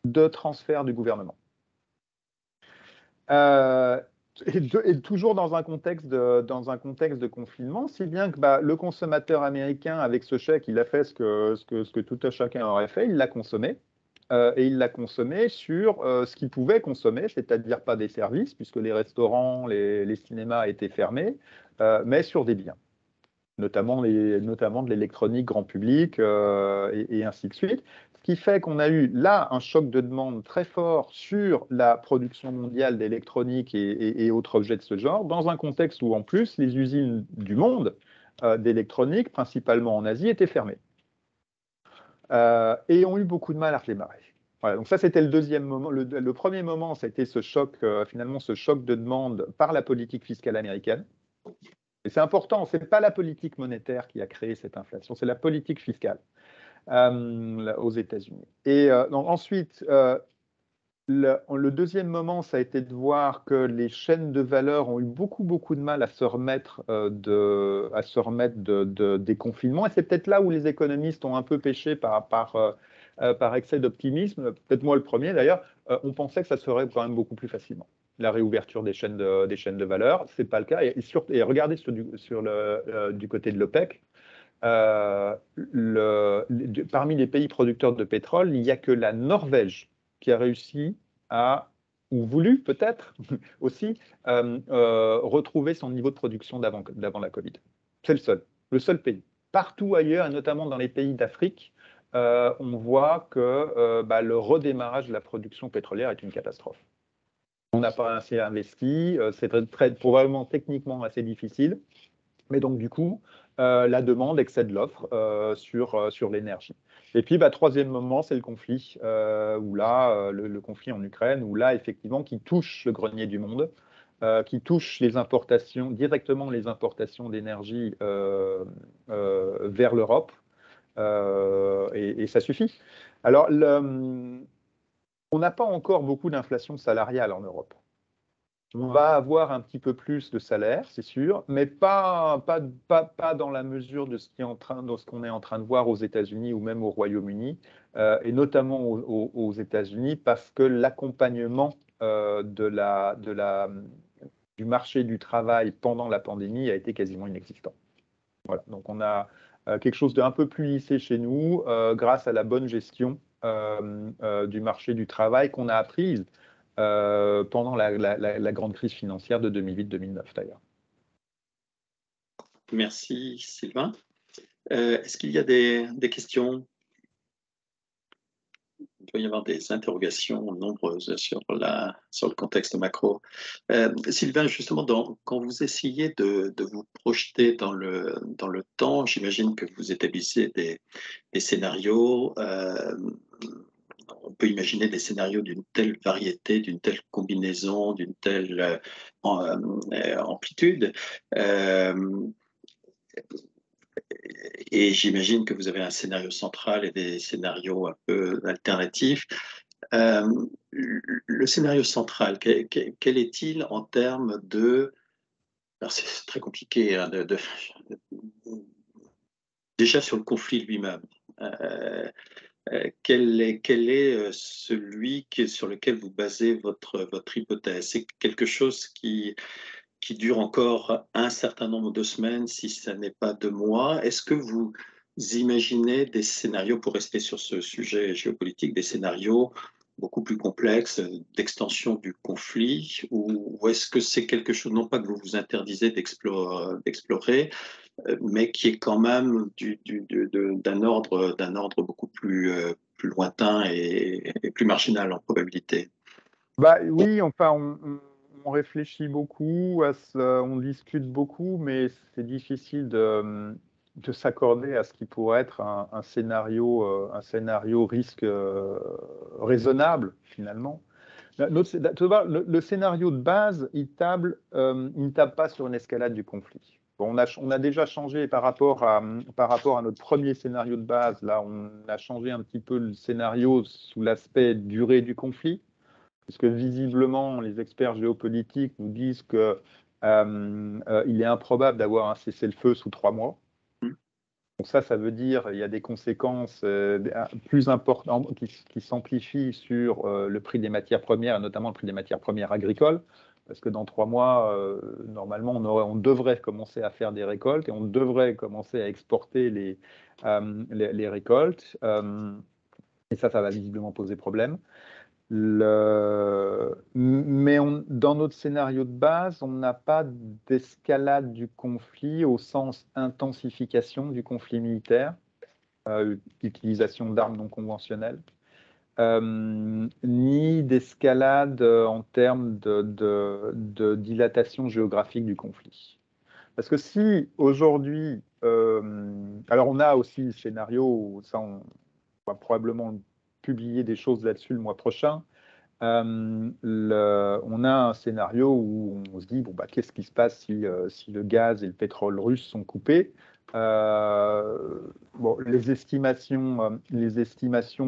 de transfert du gouvernement. Et toujours dans un contexte de confinement, si bien que le consommateur américain, avec ce chèque, il a fait ce que tout un chacun aurait fait, il l'a consommé. Et il l'a consommé sur ce qu'il pouvait consommer, c'est-à-dire pas des services, puisque les restaurants, les cinémas étaient fermés, mais sur des biens, notamment de l'électronique grand public et ainsi de suite. Ce qui fait qu'on a eu là un choc de demande très fort sur la production mondiale d'électronique et autres objets de ce genre, dans un contexte où en plus les usines du monde d'électronique, principalement en Asie, étaient fermées. Et ont eu beaucoup de mal à redémarrer. Voilà, donc ça, c'était le deuxième moment. Le premier moment, c'était ce choc, finalement, ce choc de demande par la politique fiscale américaine. Et c'est important, ce n'est pas la politique monétaire qui a créé cette inflation, c'est la politique fiscale aux États-Unis. Et donc, ensuite, le deuxième moment, ça a été de voir que les chaînes de valeur ont eu beaucoup de mal à se remettre, des confinements. Et c'est peut-être là où les économistes ont un peu péché par excès d'optimisme. Peut-être moi le premier d'ailleurs. On pensait que ça serait quand même beaucoup plus facilement. La réouverture des chaînes de valeur, ce n'est pas le cas. Et regardez du côté de l'OPEC. Parmi les pays producteurs de pétrole, il n'y a que la Norvège qui a réussi ou voulu peut-être aussi, retrouver son niveau de production d'avant la Covid. C'est le seul pays. Partout ailleurs, et notamment dans les pays d'Afrique, on voit que le redémarrage de la production pétrolière est une catastrophe. On n'a pas assez investi, c'est probablement techniquement assez difficile, mais donc du coup, la demande excède l'offre sur l'énergie. Et puis, troisième moment, c'est le conflit, où là, le conflit en Ukraine, où là, effectivement, qui touche le grenier du monde, qui touche directement les importations d'énergie vers l'Europe, et ça suffit. Alors, on n'a pas encore beaucoup d'inflation salariale en Europe. On va avoir un petit peu plus de salaire, c'est sûr, mais pas dans la mesure de ce qu'on est en train de voir aux États-Unis ou même au Royaume-Uni, et notamment aux États-Unis, parce que l'accompagnement du marché du travail pendant la pandémie a été quasiment inexistant. Voilà, donc on a quelque chose d'un peu plus lissé chez nous, grâce à la bonne gestion du marché du travail qu'on a apprise pendant la grande crise financière de 2008-2009 d'ailleurs. Merci Sylvain. Est-ce qu'il y a des questions? Il doit y avoir des interrogations nombreuses sur le contexte macro. Sylvain, justement, quand vous essayez de vous projeter dans le temps, j'imagine que vous établissez des scénarios. On peut imaginer des scénarios d'une telle variété, d'une telle combinaison, d'une telle amplitude. Et j'imagine que vous avez un scénario central et des scénarios un peu alternatifs. Le scénario central, quel est-il en termes de... Alors c'est très compliqué, hein, déjà sur le conflit lui-même. Quel est celui sur lequel vous basez votre hypothèse? C'est quelque chose qui qui dure encore un certain nombre de semaines, si ce n'est pas 2 mois. Est-ce que vous imaginez des scénarios, pour rester sur ce sujet géopolitique, des scénarios beaucoup plus complexes d'extension du conflit, ou est-ce que c'est quelque chose, non pas que vous vous interdisez d'explorer, mais qui est quand même d'un ordre beaucoup plus lointain et plus marginal en probabilité? Bah, oui, enfin, on réfléchit beaucoup, on discute beaucoup, mais c'est difficile de s'accorder à ce qui pourrait être un scénario risque raisonnable, finalement. Le scénario de base, il ne table pas sur une escalade du conflit. Bon, on a déjà changé par rapport à notre premier scénario de base. Là, on a changé un petit peu le scénario sous l'aspect durée du conflit, puisque visiblement, les experts géopolitiques nous disent que il est improbable d'avoir un cessez-le-feu sous 3 mois. Donc ça veut dire qu'il y a des conséquences plus importantes qui s'amplifient sur le prix des matières premières, et notamment le prix des matières premières agricoles, parce que dans 3 mois, normalement, on devrait commencer à faire des récoltes et on devrait commencer à exporter les récoltes. Et ça va visiblement poser problème. Mais dans notre scénario de base, on n'a pas d'escalade du conflit au sens intensification du conflit militaire, utilisation d'armes non conventionnelles, ni d'escalade en termes de dilatation géographique du conflit. Parce que si aujourd'hui, alors on a aussi le scénario, ça on va probablement publier des choses là-dessus le mois prochain. On a un scénario où on se dit bon, bah, qu'est-ce qui se passe si le gaz et le pétrole russe sont coupés. Bon, les estimations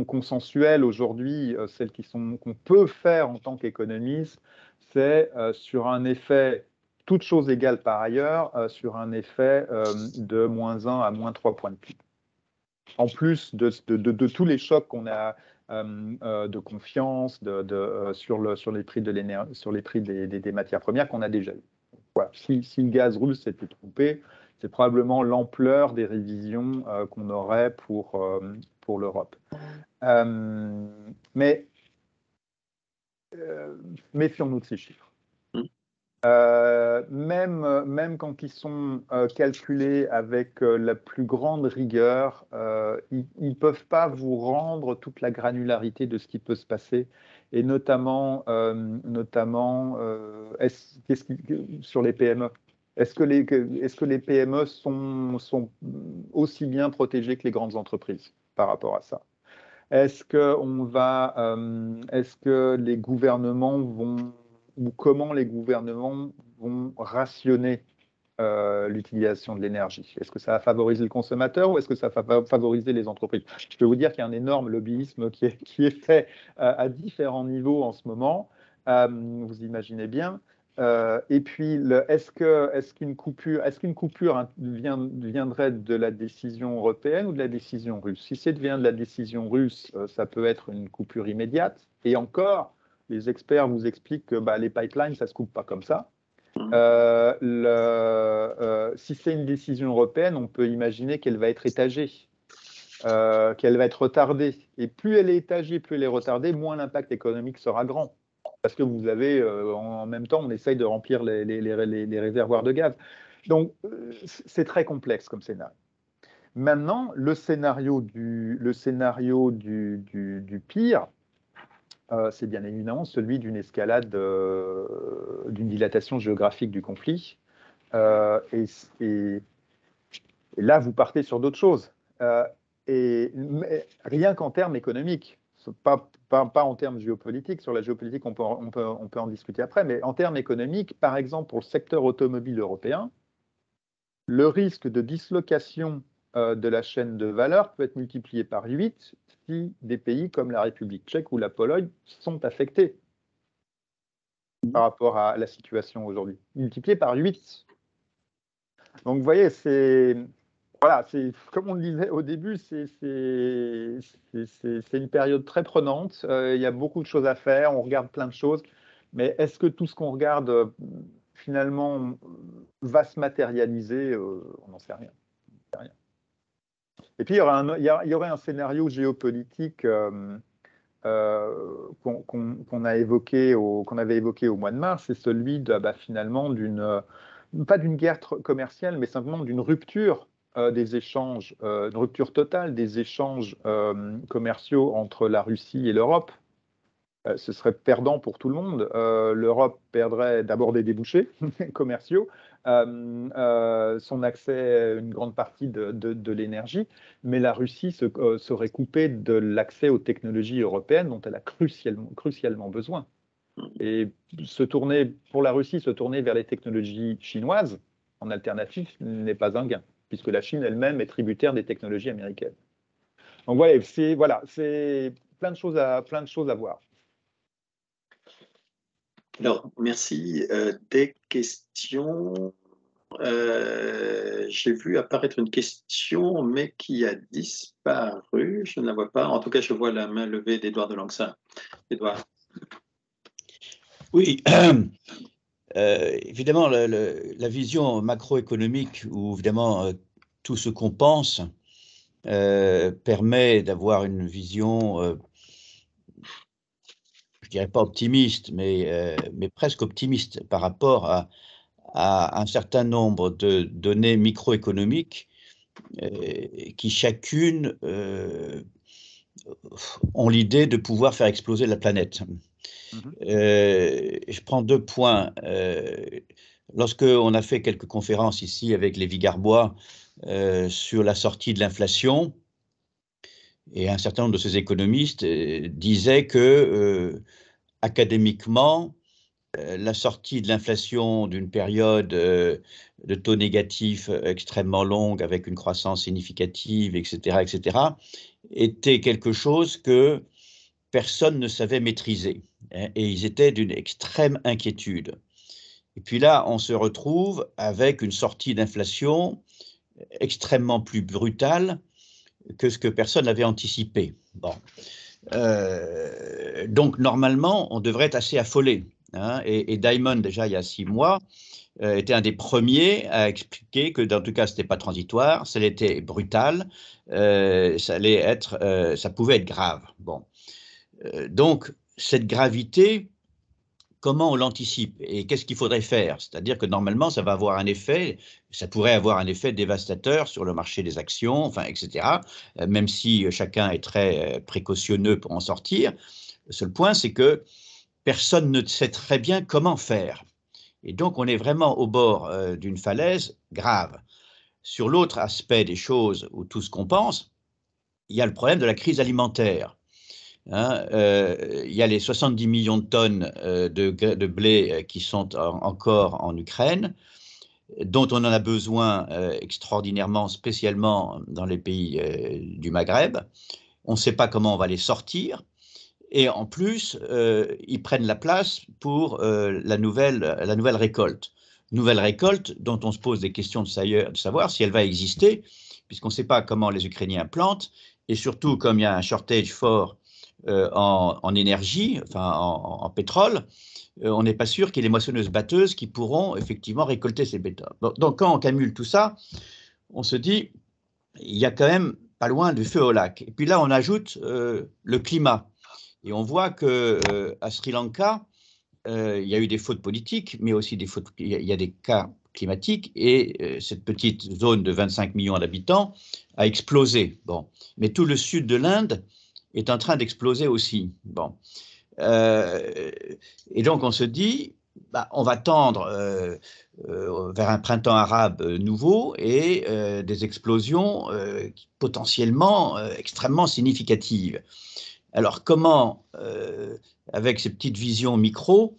consensuelles aujourd'hui, celles qu'on peut faire en tant qu'économiste, c'est sur un effet, toutes choses égales par ailleurs, sur un effet de -1 à -3 points de PIB. En plus de tous les chocs qu'on a de confiance sur les prix de l'énergie, sur les prix des matières premières qu'on a déjà eu. Voilà. Si le gaz russe s'était coupé, c'est probablement l'ampleur des révisions qu'on aurait pour l'Europe. Mais méfions-nous de ces chiffres. Même quand ils sont calculés avec la plus grande rigueur, ils ne peuvent pas vous rendre toute la granularité de ce qui peut se passer, et notamment sur les PME. Est-ce que les PME sont aussi bien protégées que les grandes entreprises par rapport à ça? Est-ce que les gouvernements ou comment les gouvernements vont rationner l'utilisation de l'énergie? Est-ce que ça va favoriser le consommateur ou est-ce que ça va favoriser les entreprises? Je peux vous dire qu'il y a un énorme lobbyisme qui est fait à différents niveaux en ce moment. Vous imaginez bien. Et puis, est-ce qu'une coupure viendrait de la décision européenne ou de la décision russe? Si ça vient de la décision russe, ça peut être une coupure immédiate. Et encore, les experts vous expliquent que les pipelines, ça ne se coupe pas comme ça. Si c'est une décision européenne, on peut imaginer qu'elle va être étagée, qu'elle va être retardée. Et plus elle est étagée, plus elle est retardée, moins l'impact économique sera grand. Parce que vous avez, en même temps, on essaye de remplir les réservoirs de gaz. Donc, c'est très complexe comme scénario. Maintenant, le scénario du pire, c'est bien évidemment celui d'une escalade, d'une dilatation géographique du conflit. Et là, vous partez sur d'autres choses. Mais rien qu'en termes économiques, pas en termes géopolitiques. Sur la géopolitique, on peut en discuter après, mais en termes économiques, par exemple, pour le secteur automobile européen, le risque de dislocation de la chaîne de valeur peut être multiplié par 8 si des pays comme la République tchèque ou la Pologne sont affectés par rapport à la situation aujourd'hui. Multiplié par 8. Donc, vous voyez, comme on le disait au début, c'est une période très prenante. Il y a beaucoup de choses à faire, on regarde plein de choses, mais est-ce que tout ce qu'on regarde finalement va se matérialiser, on n'en sait rien. Et puis il y aurait un scénario géopolitique qu'on avait évoqué au mois de mars, c'est celui finalement pas d'une guerre commerciale, mais simplement d'une rupture des échanges, une rupture totale des échanges commerciaux entre la Russie et l'Europe. Ce serait perdant pour tout le monde. L'Europe perdrait d'abord des débouchés commerciaux, son accès à une grande partie de l'énergie, mais la Russie serait coupée de l'accès aux technologies européennes dont elle a crucialement besoin. Et pour la Russie, se tourner vers les technologies chinoises en alternative n'est pas un gain, puisque la Chine elle-même est tributaire des technologies américaines. Donc c'est plein de choses à voir. Alors, merci. Des questions. J'ai vu apparaître une question, mais qui a disparu. Je ne la vois pas. En tout cas, je vois la main levée d'Édouard de Langsin. Édouard. Oui, évidemment, la vision macroéconomique, où évidemment tout ce qu'on pense permet d'avoir une vision, je dirais pas optimiste, mais presque optimiste par rapport à un certain nombre de données microéconomiques qui chacune ont l'idée de pouvoir faire exploser la planète. Je prends 2 points. Lorsque on a fait quelques conférences ici avec Lévy Garbois sur la sortie de l'inflation, et un certain nombre de ces économistes disaient que académiquement, la sortie de l'inflation d'une période de taux négatifs extrêmement longue avec une croissance significative, etc., était quelque chose que personne ne savait maîtriser, hein, et ils étaient d'une extrême inquiétude. Et puis là, on se retrouve avec une sortie d'inflation extrêmement plus brutale que ce que personne n'avait anticipé. Bon. Donc, normalement, on devrait être assez affolé. Hein, et Diamond, déjà il y a 6 mois, était un des premiers à expliquer que, dans tout cas, ce n'était pas transitoire, ça était brutal, ça pouvait être grave. Bon. Donc, cette gravité, comment on l'anticipe et qu'est-ce qu'il faudrait faire? C'est-à-dire que normalement, ça pourrait avoir un effet dévastateur sur le marché des actions, enfin, etc., même si chacun est très précautionneux pour en sortir. Le seul point, c'est que personne ne sait très bien comment faire. Et donc, on est vraiment au bord d'une falaise grave. Sur l'autre aspect des choses, ou tout ce qu'on pense, il y a le problème de la crise alimentaire. Hein, il y a les 70 millions de tonnes de blé qui sont encore en Ukraine, dont on en a besoin extraordinairement, spécialement dans les pays du Maghreb. On ne sait pas comment on va les sortir. Et en plus, ils prennent la place pour la nouvelle récolte. Nouvelle récolte dont on se pose des questions de savoir si elle va exister, puisqu'on ne sait pas comment les Ukrainiens plantent, et surtout comme il y a un shortage fort en énergie, enfin en pétrole, on n'est pas sûr qu'il y ait les moissonneuses-batteuses qui pourront effectivement récolter ces bétails. Donc quand on cumule tout ça, on se dit, il y a quand même pas loin du feu au lac. Et puis là, on ajoute le climat. Et on voit qu'à Sri Lanka, il y a eu des fautes politiques, mais aussi il y a des cas climatiques, et cette petite zone de 25 millions d'habitants a explosé. Bon. Mais tout le sud de l'Inde est en train d'exploser aussi. Bon. Et donc on se dit, on va tendre vers un printemps arabe nouveau et des explosions potentiellement extrêmement significatives. Alors comment, avec ces petites visions micro,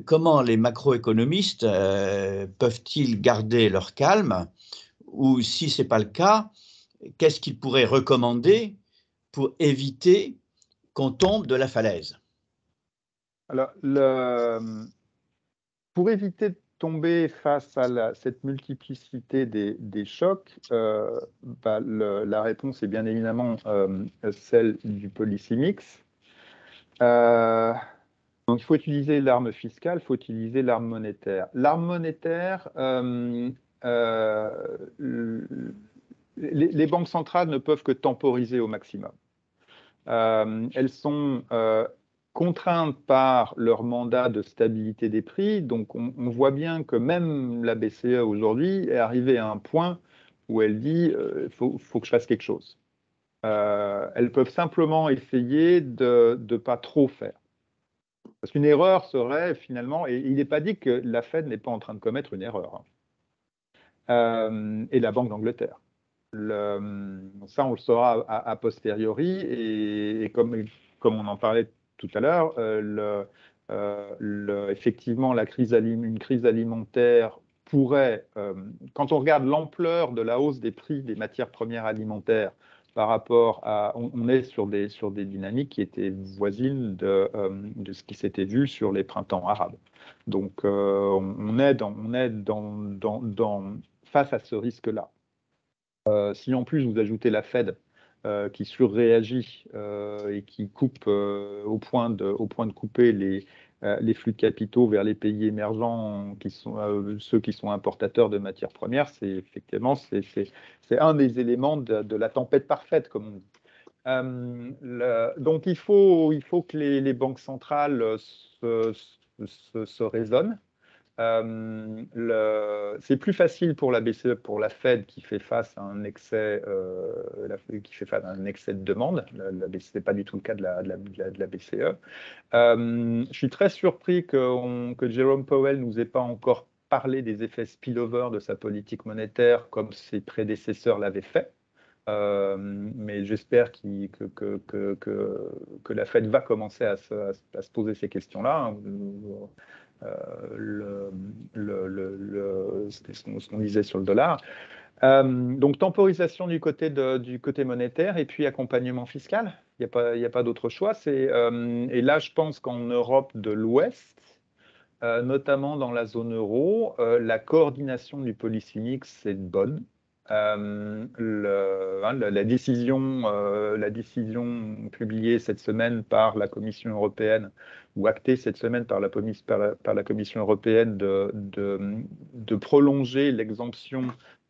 comment les macroéconomistes peuvent-ils garder leur calme, ou si ce n'est pas le cas, qu'est-ce qu'ils pourraient recommander pour éviter qu'on tombe de la falaise? Alors, pour éviter de tomber face à cette multiplicité des chocs, la réponse est bien évidemment celle du policy mix. Donc, il faut utiliser l'arme fiscale, il faut utiliser l'arme monétaire. L'arme monétaire, les banques centrales ne peuvent que temporiser au maximum. Elles sont contraintes par leur mandat de stabilité des prix. Donc, on voit bien que même la BCE aujourd'hui est arrivée à un point où elle dit faut que je fasse quelque chose. Elles peuvent simplement essayer de ne pas trop faire. Parce qu'une erreur serait finalement, et il n'est pas dit que la Fed n'est pas en train de commettre une erreur, et la Banque d'Angleterre. Ça, on le saura a posteriori, et comme on en parlait tout à l'heure, effectivement, une crise alimentaire pourrait, quand on regarde l'ampleur de la hausse des prix des matières premières alimentaires par rapport à, on est sur des dynamiques qui étaient voisines de ce qui s'était vu sur les printemps arabes. Donc, on est face à ce risque-là. Si en plus vous ajoutez la Fed qui surréagit et qui coupe au point de couper les flux de capitaux vers les pays émergents, qui sont ceux qui sont importateurs de matières premières, c'est effectivement c'est un des éléments de la tempête parfaite, comme on dit. Donc il faut que les banques centrales se raisonnent. C'est plus facile pour la BCE, pour la Fed qui fait face à un excès, de demande. Ce n'est pas du tout le cas de la BCE. Je suis très surpris que Jerome Powell nous ait pas encore parlé des effets spillover de sa politique monétaire comme ses prédécesseurs l'avaient fait. Mais j'espère que la Fed va commencer à se poser ces questions-là. C'était ce qu'on disait sur le dollar. Donc, temporisation du côté monétaire et puis accompagnement fiscal. Il n'y a pas d'autre choix. Et là, je pense qu'en Europe de l'Ouest, notamment dans la zone euro, la coordination du policy mix est bonne. La décision publiée cette semaine par la Commission européenne ou actée cette semaine par la Commission européenne de prolonger l'exemption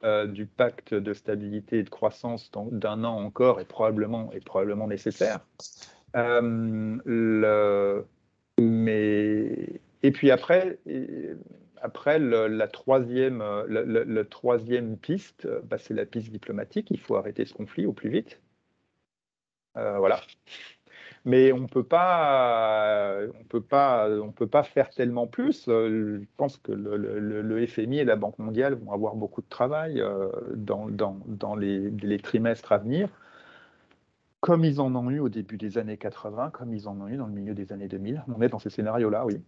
du pacte de stabilité et de croissance d'un an encore est probablement nécessaire. Et puis après la troisième piste, c'est la piste diplomatique. Il faut arrêter ce conflit au plus vite. Voilà. Mais on peut pas faire tellement plus. Je pense que le FMI et la Banque mondiale vont avoir beaucoup de travail dans les trimestres à venir, comme ils en ont eu au début des années 80, comme ils en ont eu dans le milieu des années 2000. On est dans ces scénarios-là, oui.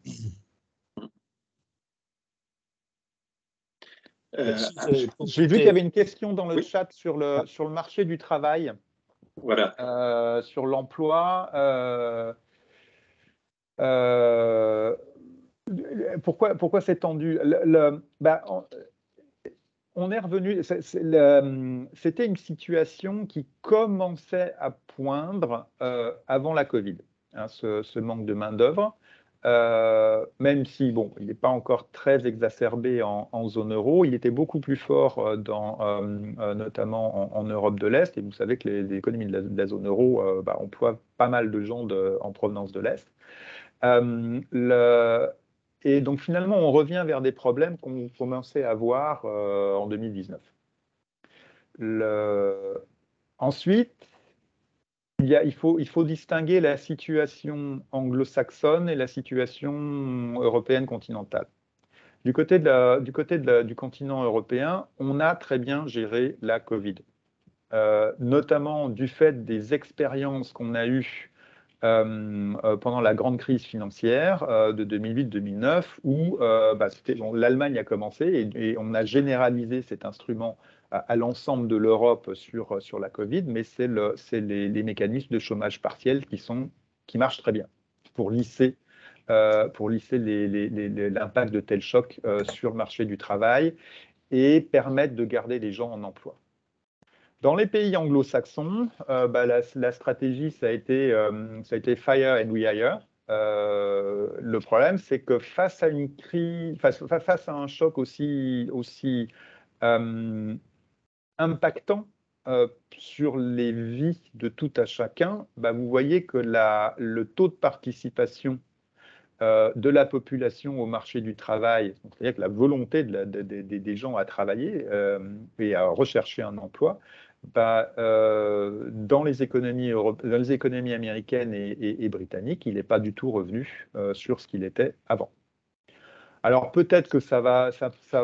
J'ai vu qu'il y avait une question dans le chat sur le marché du travail. Voilà. Sur l'emploi. Pourquoi c'est tendu? On est revenu. C'était une situation qui commençait à poindre avant la Covid, ce manque de main-d'œuvre. Même si, bon, il n'est pas encore très exacerbé en zone euro, il était beaucoup plus fort notamment en Europe de l'Est. Et vous savez que les économies de la zone euro emploient pas mal de gens en provenance de l'Est. Et donc finalement, on revient vers des problèmes qu'on commençait à voir en 2019. Ensuite, il faut distinguer la situation anglo-saxonne et la situation européenne continentale. Du côté du continent européen, on a très bien géré la Covid, notamment du fait des expériences qu'on a eues pendant la grande crise financière de 2008-2009, où l'Allemagne a commencé et on a généralisé cet instrument à l'ensemble de l'Europe sur la Covid, mais c'est les mécanismes de chômage partiel qui marchent très bien pour lisser l'impact de tels chocs sur le marché du travail et permettre de garder les gens en emploi. Dans les pays anglo-saxons, la stratégie, ça a été fire and rehire. Le problème, c'est que face à une crise, face à un choc aussi impactant sur les vies de tout à chacun, bah, vous voyez que le taux de participation de la population au marché du travail, c'est-à-dire que la volonté des gens à travailler et à rechercher un emploi, bah, dans les économies américaines et britanniques, il n'est pas du tout revenu sur ce qu'il était avant. Alors peut-être que ça va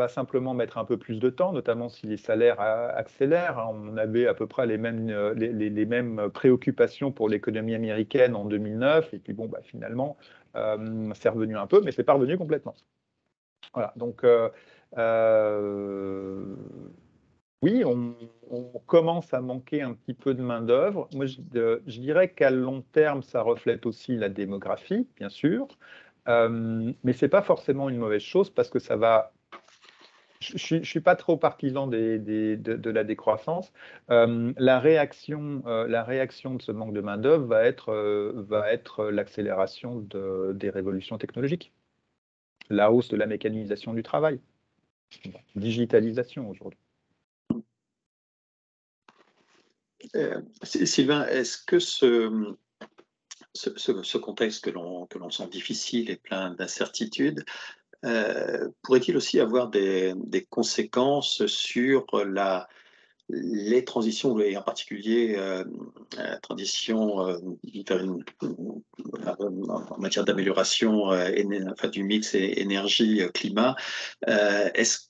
simplement mettre un peu plus de temps, notamment si les salaires accélèrent. On avait à peu près les mêmes préoccupations pour l'économie américaine en 2009, et puis bon, bah, finalement, c'est revenu un peu, mais c'est pas revenu complètement. Voilà, donc oui, on commence à manquer un petit peu de main-d'œuvre. Moi, je dirais qu'à long terme, ça reflète aussi la démographie, bien sûr. Mais ce n'est pas forcément une mauvaise chose parce que ça va. Je ne suis pas trop partisan de la décroissance. La réaction de ce manque de main-d'œuvre va être l'accélération des révolutions technologiques, la hausse de la mécanisation du travail, digitalisation aujourd'hui. Sylvain, est-ce que ce contexte que l'on sent difficile et plein d'incertitudes pourrait-il aussi avoir des conséquences sur les transitions, et en particulier la transition en matière d'amélioration du mix énergie-climat? Est-ce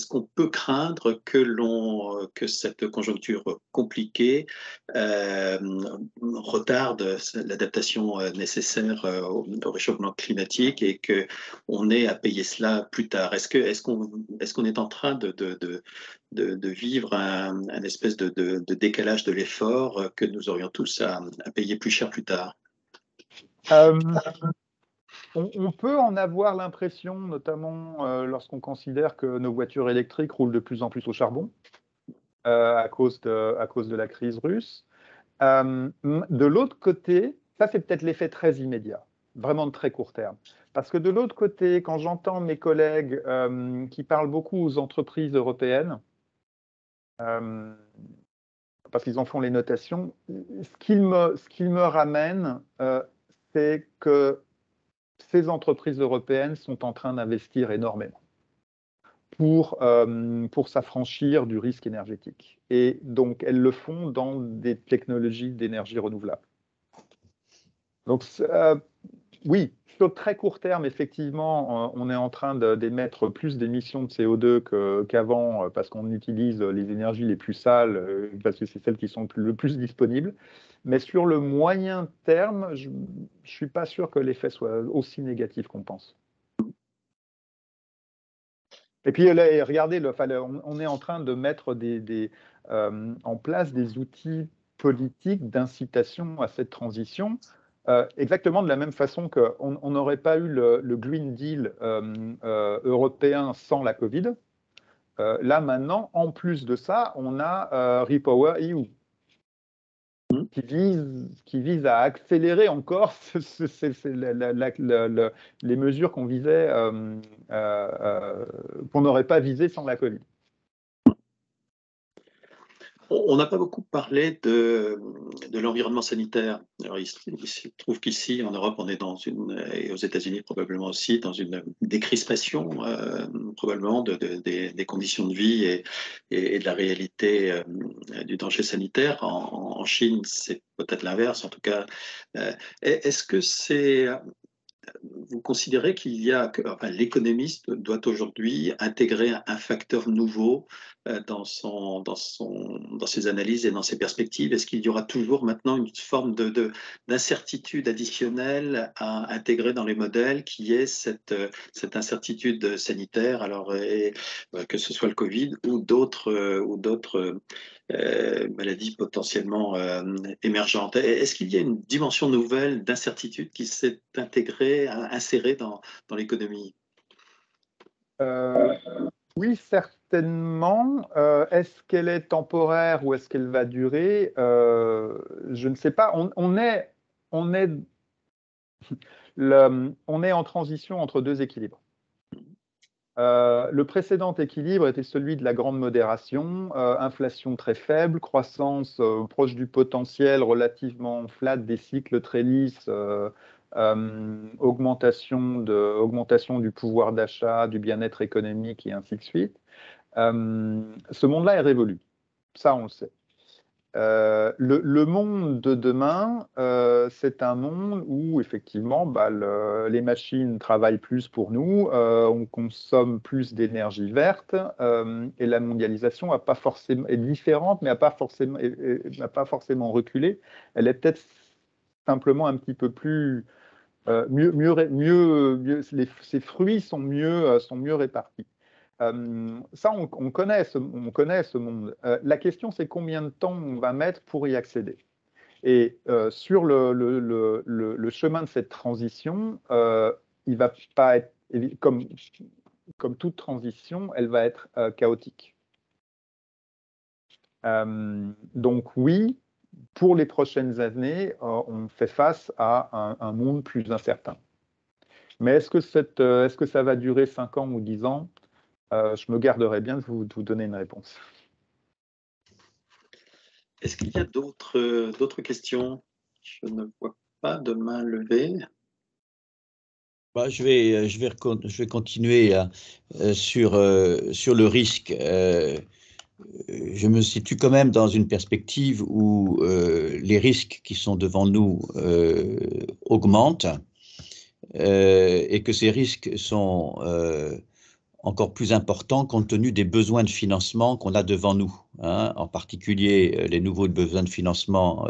qu'on peut craindre que cette conjoncture compliquée retarde l'adaptation nécessaire au réchauffement climatique et qu'on ait à payer cela plus tard? Est-ce qu'on est en train de vivre un espèce de décalage de l'effort que nous aurions tous à payer plus cher plus tard? On peut en avoir l'impression, notamment lorsqu'on considère que nos voitures électriques roulent de plus en plus au charbon à cause de la crise russe. De l'autre côté, ça c'est peut-être l'effet très immédiat, vraiment de très court terme. Parce que de l'autre côté, quand j'entends mes collègues qui parlent beaucoup aux entreprises européennes, parce qu'ils en font les notations, ce qu'ils me ramènent, c'est que ces entreprises européennes sont en train d'investir énormément pour s'affranchir du risque énergétique. Et donc, elles le font dans des technologies d'énergie renouvelable. Donc, oui, sur le très court terme, effectivement, on est en train d'émettre plus d'émissions de CO2 qu'avant parce qu'on utilise les énergies les plus sales, parce que c'est celles qui sont le plus disponibles. Mais sur le moyen terme, je ne suis pas sûr que l'effet soit aussi négatif qu'on pense. Et puis, là, regardez, on est en train de mettre en place des outils politiques d'incitation à cette transition, exactement de la même façon qu'on n'aurait pas eu le Green Deal européen sans la Covid. Là, maintenant, en plus de ça, on a Repower EU, qui vise à accélérer encore les mesures qu'on visait, qu'on n'aurait pas visées sans la Covid. On n'a pas beaucoup parlé de l'environnement sanitaire. Alors, il se trouve qu'ici, en Europe, on est et aux États-Unis probablement aussi, dans une décrispation probablement des conditions de vie et de la réalité du danger sanitaire. En Chine, c'est peut-être l'inverse. En tout cas, est-ce que vous considérez l'économiste doit aujourd'hui intégrer un facteur nouveau dans ses analyses et dans ses perspectives? Est-ce qu'il y aura toujours maintenant une forme d'incertitude additionnelle à intégrer dans les modèles, qui est cette incertitude sanitaire, alors que ce soit le Covid ou d'autres maladies potentiellement émergentes? Est-ce qu'il y a une dimension nouvelle d'incertitude qui s'est insérée dans l'économie? Oui, certainement. Est-ce qu'elle est temporaire ou est-ce qu'elle va durer? Je ne sais pas. On est On est en transition entre deux équilibres. Le précédent équilibre était celui de la grande modération, inflation très faible, croissance proche du potentiel, relativement flat, des cycles très lisses, augmentation du pouvoir d'achat, du bien-être économique et ainsi de suite. Ce monde-là est révolu, ça on le sait. Le monde de demain, c'est un monde où effectivement les machines travaillent plus pour nous, on consomme plus d'énergie verte et la mondialisation est différente, mais n'a pas forcément reculé. Elle est peut-être simplement un petit peu plus ses fruits sont mieux répartis. Ça, on connaît ce monde. La question, c'est combien de temps on va mettre pour y accéder. Et sur le chemin de cette transition, il va pas être, comme toute transition, elle va être chaotique. Donc oui, pour les prochaines années, on fait face à un monde plus incertain. Mais est-ce que ça va durer 5 ans ou 10 ans? Je me garderai bien de vous donner une réponse. Est-ce qu'il y a d'autres questions? Je ne vois pas de main levée. Je vais continuer sur le risque. Je me situe quand même dans une perspective où les risques qui sont devant nous augmentent et que ces risques sont encore plus importants compte tenu des besoins de financement qu'on a devant nous, hein, en particulier les nouveaux besoins de financement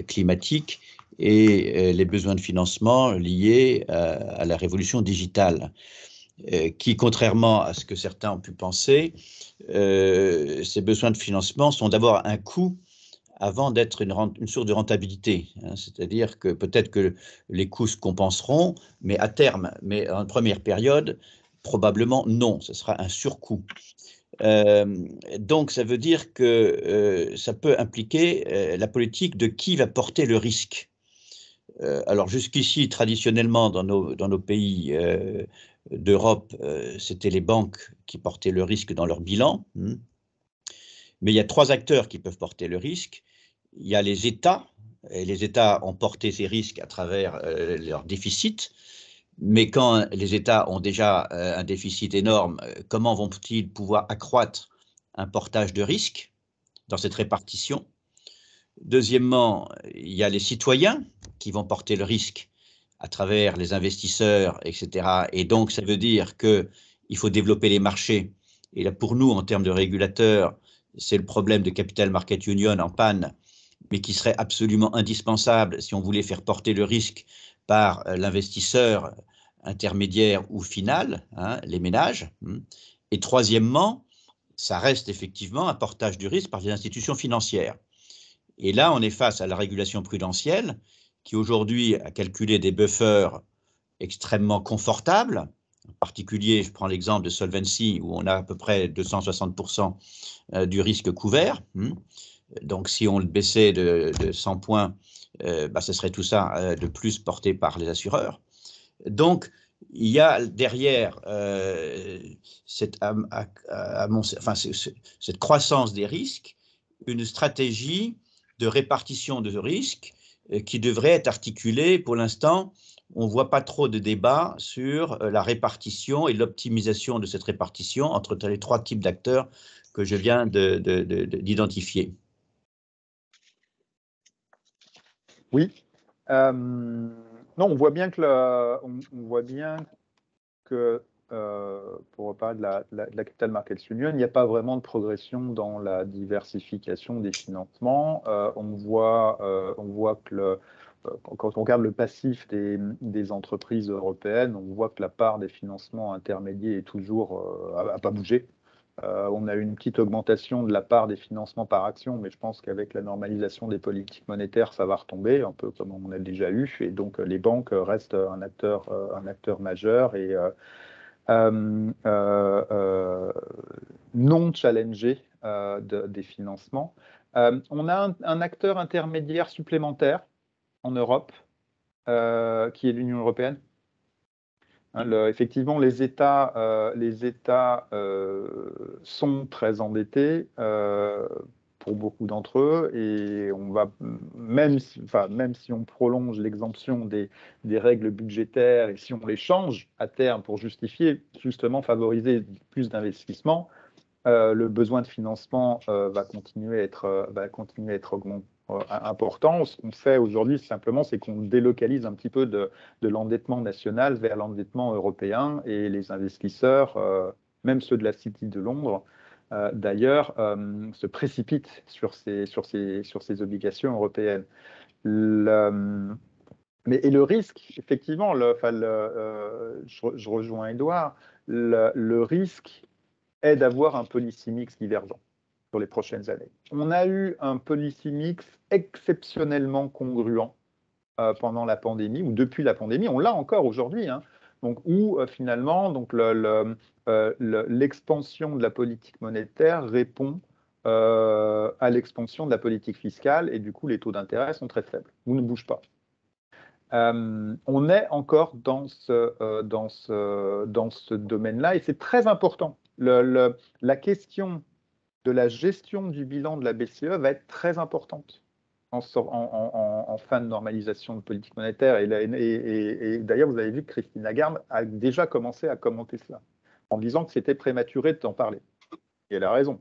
climatiques et les besoins de financement liés à la révolution digitale, qui, contrairement à ce que certains ont pu penser, ces besoins de financement sont d'abord un coût avant d'être une source de rentabilité. Hein, c'est-à-dire que peut-être que les coûts se compenseront, mais à terme, mais en première période, probablement non, ce sera un surcoût. Donc ça veut dire que ça peut impliquer la politique de qui va porter le risque. Alors jusqu'ici, traditionnellement, dans nos pays d'Europe, c'était les banques qui portaient le risque dans leur bilan. Mais il y a 3 acteurs qui peuvent porter le risque. Il y a les États, et les États ont porté ces risques à travers leur déficit. Mais quand les États ont déjà un déficit énorme, comment vont-ils pouvoir accroître un portage de risque dans cette répartition? Deuxièmement, il y a les citoyens qui vont porter le risque à travers les investisseurs, etc. Et donc, ça veut dire qu'il faut développer les marchés. Et là, pour nous, en termes de régulateurs, c'est le problème de Capital Market Union en panne, mais qui serait absolument indispensable si on voulait faire porter le risque par l'investisseur intermédiaire ou final, hein, les ménages. Et troisièmement, ça reste effectivement un portage du risque par les institutions financières. Et là, on est face à la régulation prudentielle qui aujourd'hui a calculé des buffers extrêmement confortables. En particulier, je prends l'exemple de Solvency où on a à peu près 260% du risque couvert. Donc, si on le baissait de 100 points, ce serait tout ça de plus porté par les assureurs. Donc, il y a derrière cette croissance des risques, une stratégie de répartition de risques qui devrait être articulée. Pour l'instant, on ne voit pas trop de débat sur la répartition et l'optimisation de cette répartition entre les 3 types d'acteurs que je viens d'identifier. Oui. Non, on voit bien que, pour reparler de la Capital Markets Union, il n'y a pas vraiment de progression dans la diversification des financements. On voit que quand on regarde le passif des entreprises européennes, on voit que la part des financements intermédiaires est toujours n'a pas bougé. On a eu une petite augmentation de la part des financements par action, mais je pense qu'avec la normalisation des politiques monétaires, ça va retomber, un peu comme on a déjà eu. Et donc, les banques restent un acteur majeur et non challengé des financements. On a un acteur intermédiaire supplémentaire en Europe qui est l'Union européenne. Hein, effectivement, les États sont très endettés pour beaucoup d'entre eux, et on va, même si on prolonge l'exemption des règles budgétaires et si on les change à terme pour justifier, justement, favoriser plus d'investissements, le besoin de financement va continuer à être important. Ce qu'on fait aujourd'hui, simplement, c'est qu'on délocalise un petit peu de l'endettement national vers l'endettement européen, et les investisseurs, même ceux de la City de Londres, d'ailleurs, se précipitent sur ces obligations européennes. Et le risque, effectivement, je rejoins Édouard, le risque est d'avoir un policy mix divergent sur les prochaines années. On a eu un policy mix exceptionnellement congruent pendant la pandémie, ou depuis la pandémie, on l'a encore aujourd'hui, hein, donc, où finalement l'expansion de la politique monétaire répond à l'expansion de la politique fiscale, et du coup les taux d'intérêt sont très faibles, ou ne bougent pas. On est encore dans ce domaine-là, et c'est très important. La question de la gestion du bilan de la BCE va être très importante en fin de normalisation de politique monétaire. Et d'ailleurs, vous avez vu que Christine Lagarde a déjà commencé à commenter cela, en disant que c'était prématuré d'en parler. Et elle a raison.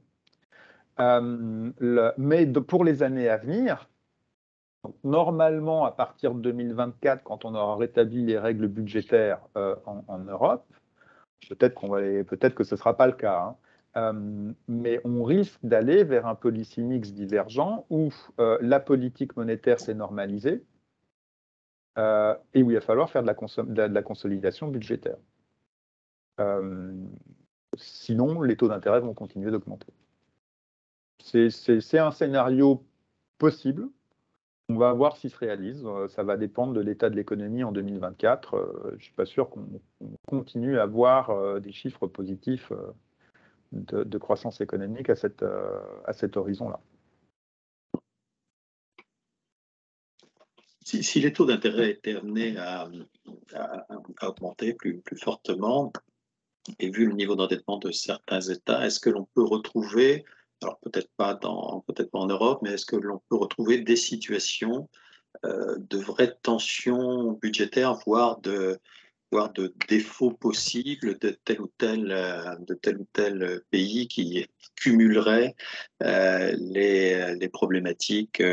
Mais pour les années à venir, donc, normalement, à partir de 2024, quand on aura rétabli les règles budgétaires en Europe, peut-être que ce ne sera pas le cas, hein, mais on risque d'aller vers un policy mix divergent où la politique monétaire s'est normalisée et où il va falloir faire de la consolidation budgétaire. Sinon, les taux d'intérêt vont continuer d'augmenter. C'est un scénario possible. On va voir s'il se réalise. Ça va dépendre de l'état de l'économie en 2024. Je ne suis pas sûr qu'on continue à avoir des chiffres positifs de croissance économique à cet horizon-là. Si les taux d'intérêt étaient amenés à augmenter plus fortement, et vu le niveau d'endettement de certains États, est-ce que l'on peut retrouver, alors peut-être pas en Europe, mais est-ce que l'on peut retrouver des situations de vraies tensions budgétaires, voire de défauts possibles de tel ou tel pays qui cumulerait les problématiques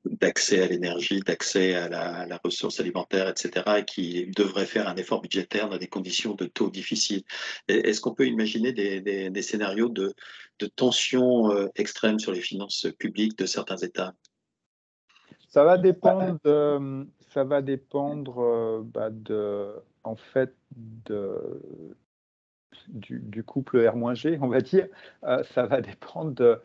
d'accès à l'énergie, d'accès à la ressource alimentaire, etc., et qui devrait faire un effort budgétaire dans des conditions de taux difficiles. Est-ce qu'on peut imaginer des scénarios de tensions extrêmes sur les finances publiques de certains États? Ça va dépendre en fait, du couple R-G, on va dire. Ça va dépendre de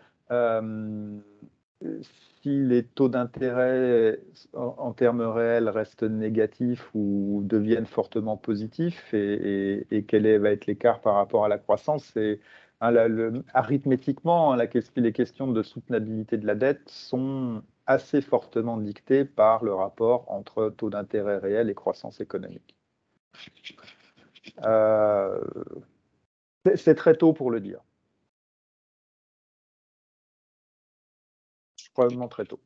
si les taux d'intérêt en termes réels restent négatifs ou deviennent fortement positifs, et quel va être l'écart par rapport à la croissance. Arithmétiquement, les questions de soutenabilité de la dette sont assez fortement dictées par le rapport entre taux d'intérêt réel et croissance économique. C'est très tôt pour le dire. Probablement très tôt.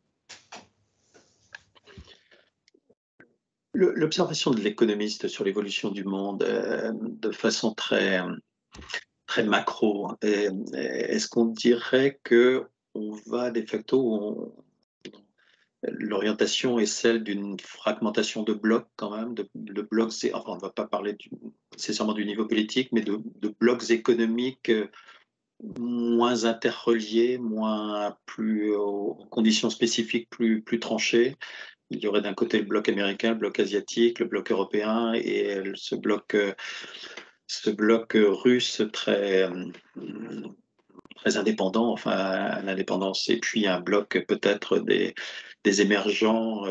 L'observation de l'économiste sur l'évolution du monde de façon très macro, est-ce qu'on dirait qu'on va de facto, l'orientation est celle d'une fragmentation de blocs quand même, de blocs, enfin on ne va pas parler nécessairement du niveau politique, mais de blocs économiques moins interreliés, plus aux conditions spécifiques plus tranchées. Il y aurait d'un côté le bloc américain, le bloc asiatique, le bloc européen, et ce bloc russe très indépendant, enfin l'indépendance, et puis un bloc peut-être des émergents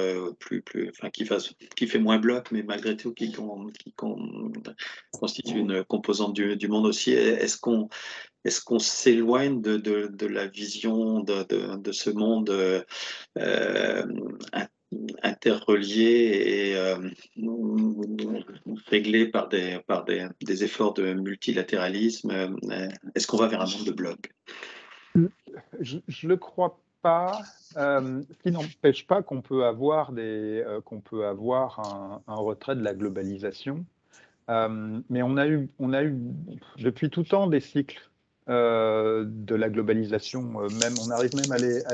qui fait moins bloc, mais malgré tout qui constitue une composante du monde aussi. Est-ce qu'on s'éloigne de la vision de ce monde interreliés et réglés par des efforts de multilatéralisme. Est-ce qu'on va vers un monde de blocs? Je ne le crois pas, ce qui n'empêche pas qu'on peut avoir, un retrait de la globalisation. Mais on a eu depuis tout temps des cycles de la globalisation. On arrive même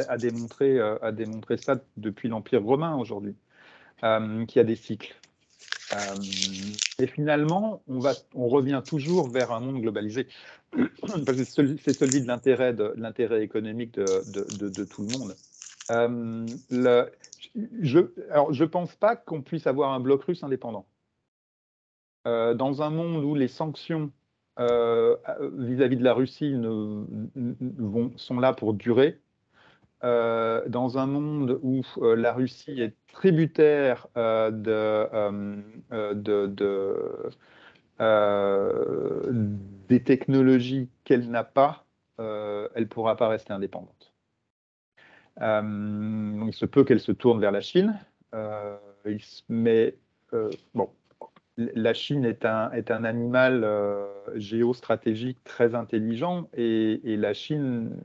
à démontrer ça depuis l'Empire romain aujourd'hui, qu'il y a des cycles. Et finalement, on revient toujours vers un monde globalisé, parce que c'est celui de l'intérêt économique de tout le monde. Alors, je pense pas qu'on puisse avoir un bloc russe indépendant. Dans un monde où les sanctions vis-à-vis de la Russie sont là pour durer, dans un monde où la Russie est tributaire des technologies qu'elle n'a pas, elle ne pourra pas rester indépendante. Donc il se peut qu'elle se tourne vers la Chine, mais bon, la Chine est un animal géostratégique très intelligent et la Chine,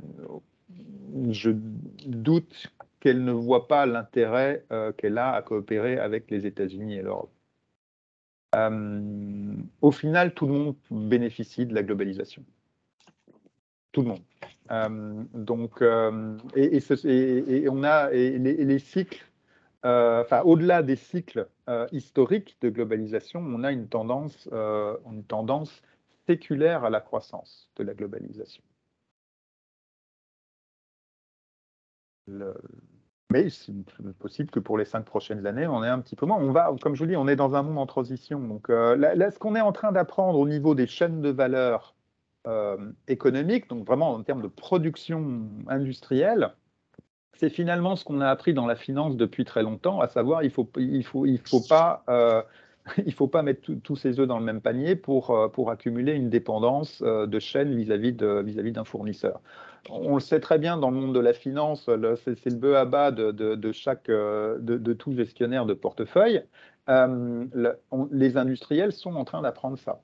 je doute qu'elle ne voit pas l'intérêt qu'elle a à coopérer avec les États-Unis et l'Europe. Au final, tout le monde bénéficie de la globalisation. Tout le monde. Les cycles, au-delà des cycles historiques de globalisation, on a une tendance séculaire à la croissance de la globalisation. Mais c'est possible que pour les 5 prochaines années, on ait un petit peu moins. Comme je vous dis, on est dans un monde en transition. Donc là, ce qu'on est en train d'apprendre au niveau des chaînes de valeur économiques, donc vraiment en termes de production industrielle, c'est finalement ce qu'on a appris dans la finance depuis très longtemps, à savoir il faut pas mettre tous ses œufs dans le même panier pour accumuler une dépendance de chaîne vis-à-vis d'un fournisseur. On le sait très bien dans le monde de la finance, c'est le bœuf à bas de tout gestionnaire de portefeuille. Les industriels sont en train d'apprendre ça.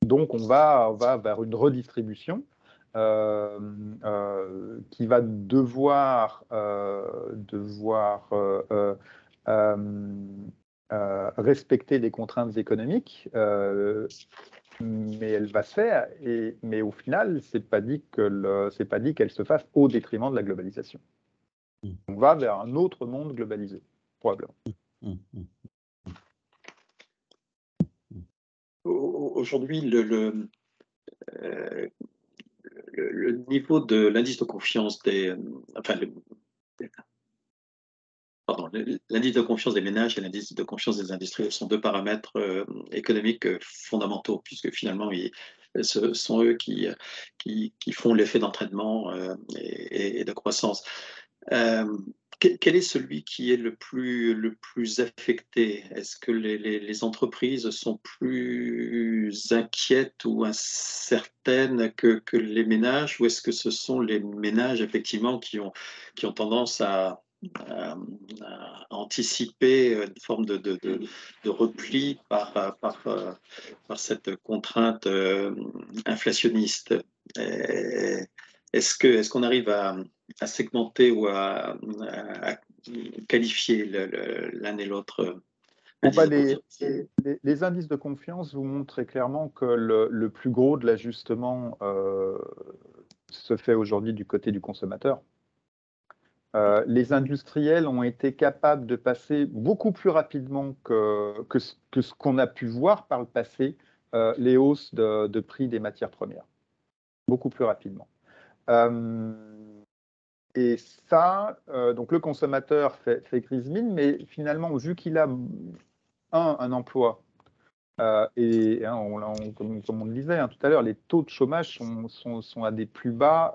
Donc on va vers une redistribution qui va devoir respecter des contraintes économiques, mais elle va se faire. Mais au final, c'est pas dit qu'elle se fasse au détriment de la globalisation. On va vers un autre monde globalisé, probablement. Aujourd'hui, le niveau de l'indice de confiance l'indice de confiance des ménages et l'indice de confiance des industriels sont deux paramètres économiques fondamentaux, puisque finalement, ce sont eux qui font l'effet d'entraînement et de croissance. Quel est celui qui est le plus affecté? Est-ce que les entreprises sont plus inquiètes ou incertaines que les ménages, ou est-ce que ce sont les ménages effectivement qui ont tendance à anticiper une forme de repli par cette contrainte inflationniste? Est-ce qu'on arrive à segmenter ou à qualifier l'un et l'autre? Les indices de confiance vous montrent très clairement que le plus gros de l'ajustement se fait aujourd'hui du côté du consommateur. Les industriels ont été capables de passer beaucoup plus rapidement que ce qu'on a pu voir par le passé, les hausses de prix des matières premières. Beaucoup plus rapidement. Et ça, donc le consommateur fait grise mine, mais finalement, vu qu'il a un emploi, comme on le disait tout à l'heure, les taux de chômage sont à des plus bas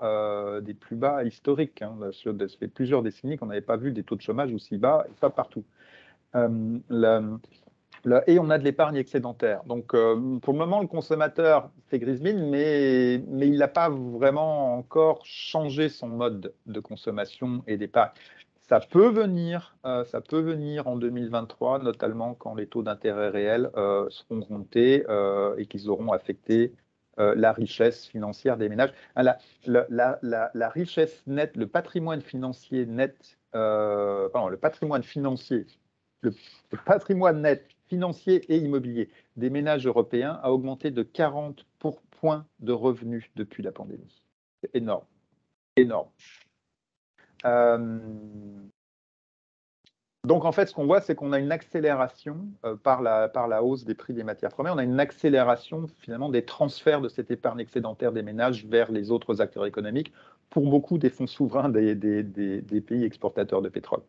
historiques. Ça fait plusieurs décennies qu'on n'avait pas vu des taux de chômage aussi bas, et pas partout. Et on a de l'épargne excédentaire. Donc, pour le moment, le consommateur fait grise mine, mais il n'a pas vraiment encore changé son mode de consommation et d'épargne. Ça peut venir en 2023, notamment quand les taux d'intérêt réels seront remontés et qu'ils auront affecté la richesse financière des ménages. La richesse nette, le patrimoine financier net, le patrimoine net financier et immobilier des ménages européens a augmenté de 40 points de revenus depuis la pandémie. C'est énorme, énorme. Donc, en fait, ce qu'on voit, c'est qu'on a une accélération par la hausse des prix des matières premières. On a une accélération, finalement, des transferts de cette épargne excédentaire des ménages vers les autres acteurs économiques pour beaucoup des fonds souverains des pays exportateurs de pétrole.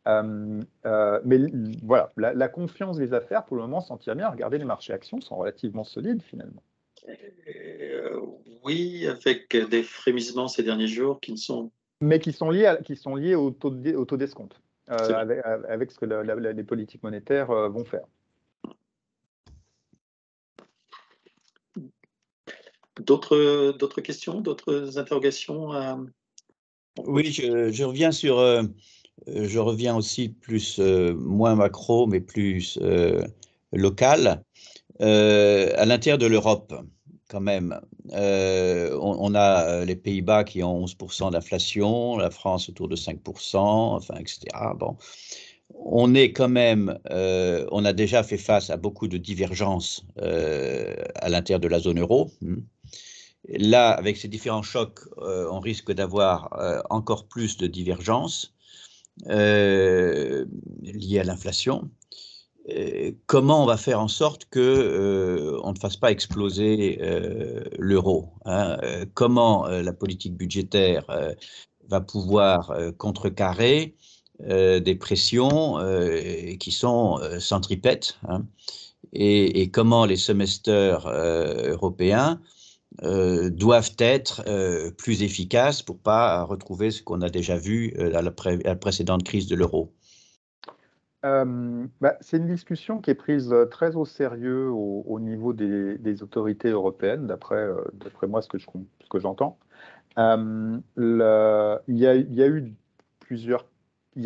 Mais voilà, la confiance des affaires, pour le moment, s'en tire bien. Regardez, les marchés actions sont relativement solides, finalement. Oui, avec des frémissements ces derniers jours qui ne sont... Mais qui sont liés au taux d'escompte, avec ce que les politiques monétaires vont faire. D'autres questions, d'autres interrogations Oui, je reviens sur... je reviens aussi plus, moins macro, mais plus local. À l'intérieur de l'Europe, quand même, on a les Pays-Bas qui ont 11% d'inflation, la France autour de 5%, enfin, etc. Bon, on est quand même, on a déjà fait face à beaucoup de divergences à l'intérieur de la zone euro. Là, avec ces différents chocs, on risque d'avoir encore plus de divergences liées à l'inflation. Comment on va faire en sorte que on ne fasse pas exploser l'euro, hein, comment la politique budgétaire va pouvoir contrecarrer des pressions qui sont centripètes, hein, et comment les semesters européens doivent être plus efficaces pour pas retrouver ce qu'on a déjà vu à la précédente crise de l'euro. C'est une discussion qui est prise très au sérieux au niveau des autorités européennes, d'après moi, ce que j'entends. Il y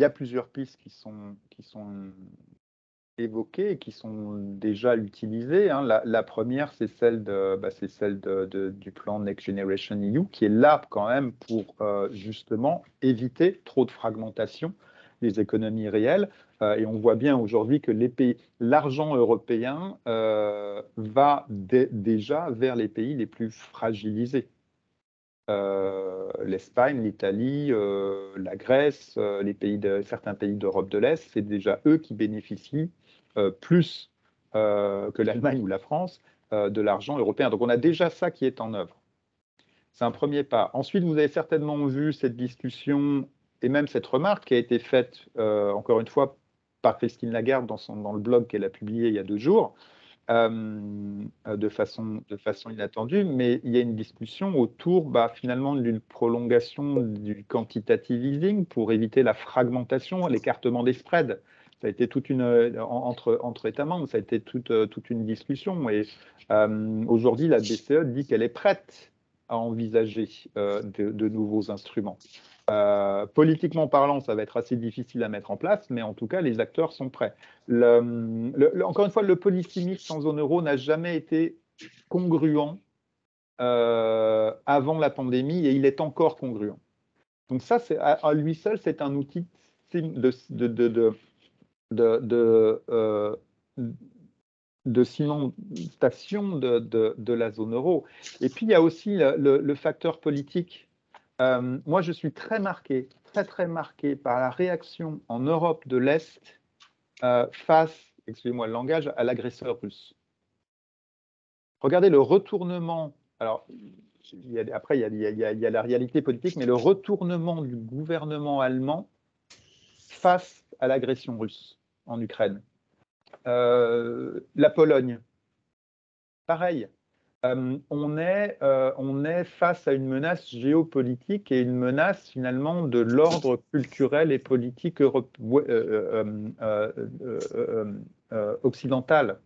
a plusieurs pistes qui sont évoquées et qui sont déjà utilisées, hein. La première, c'est celle du plan Next Generation EU, qui est là quand même pour justement éviter trop de fragmentation des économies réelles. Et on voit bien aujourd'hui que l'argent européen va déjà vers les pays les plus fragilisés. L'Espagne, l'Italie, la Grèce, certains pays d'Europe de l'Est, c'est déjà eux qui bénéficient plus que l'Allemagne ou la France de l'argent européen. Donc on a déjà ça qui est en œuvre. C'est un premier pas. Ensuite, vous avez certainement vu cette discussion et même cette remarque qui a été faite, encore une fois, par Christine Lagarde dans le blog qu'elle a publié il y a 2 jours, de façon inattendue, mais il y a une discussion autour finalement d'une prolongation du quantitative easing pour éviter la fragmentation, l'écartement des spreads. Ça a été entre États membres, ça a été toute une discussion. Et aujourd'hui, la BCE dit qu'elle est prête à envisager de nouveaux instruments. Politiquement parlant, ça va être assez difficile à mettre en place, mais en tout cas, les acteurs sont prêts. Encore une fois, le policy mix en zone euro n'a jamais été congruent avant la pandémie et il est encore congruent. Donc ça, à lui seul, c'est un outil de cimentation de la zone euro. Et puis, il y a aussi le facteur politique. Moi, je suis très marqué par la réaction en Europe de l'Est face, excusez-moi le langage, à l'agresseur russe. Regardez le retournement, alors après il y a la réalité politique, mais le retournement du gouvernement allemand face à l'agression russe en Ukraine. La Pologne, pareil. On est face à une menace géopolitique et une menace finalement de l'ordre culturel et politique occidental.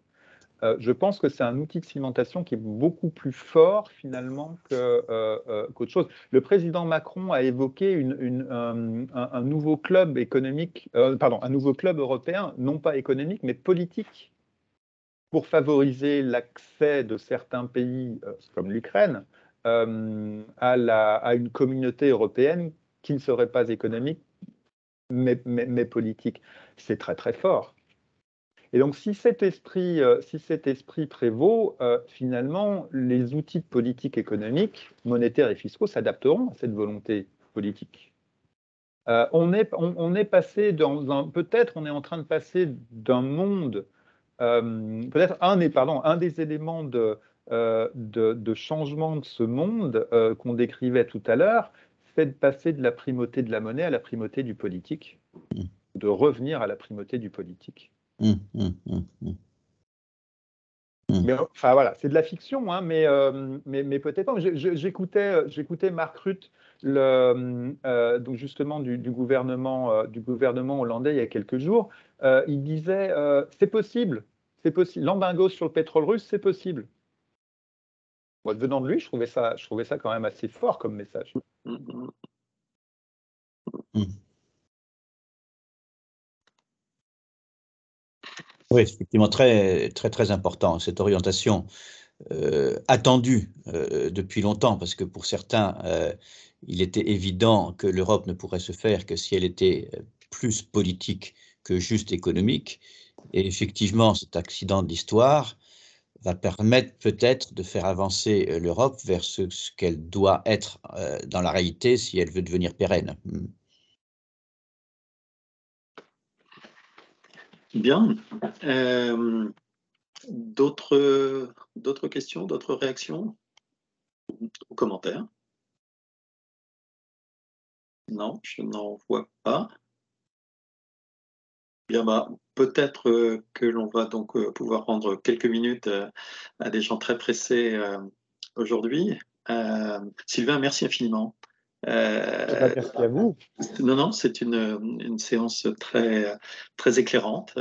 je pense que c'est un outil de cimentation qui est beaucoup plus fort finalement qu'autre chose. Le président Macron a évoqué un nouveau club économique, un nouveau club européen, non pas économique, mais politique, pour favoriser l'accès de certains pays, comme l'Ukraine, à une communauté européenne qui ne serait pas économique, mais politique. C'est très très fort. Et donc, si cet esprit prévaut, finalement, les outils de politique économique, monétaire et fiscaux s'adapteront à cette volonté politique. On est passé peut-être on est en train de passer d'un monde, peut-être un des éléments de changement de ce monde qu'on décrivait tout à l'heure, c'est de passer de la primauté de la monnaie à la primauté du politique, de revenir à la primauté du politique. Mais enfin voilà, c'est de la fiction, hein, mais peut-être pas. J'écoutais Mark Rutte, donc justement du gouvernement hollandais il y a quelques jours. Il disait c'est possible. L'embargo sur le pétrole russe, c'est possible. Moi, venant de lui, je trouvais ça quand même assez fort comme message. Oui, effectivement, très, très, très important, cette orientation attendue depuis longtemps, parce que pour certains, il était évident que l'Europe ne pourrait se faire que si elle était plus politique que juste économique. Et effectivement, cet accident de l'histoire va permettre peut-être de faire avancer l'Europe vers ce qu'elle doit être dans la réalité si elle veut devenir pérenne. Bien. D'autres questions, d'autres réactions ou commentaires? Non, je n'en vois pas. Bien, peut-être que l'on va donc pouvoir rendre quelques minutes à des gens très pressés aujourd'hui. Sylvain, merci infiniment. Merci à vous. Non, c'est une séance très, très éclairante.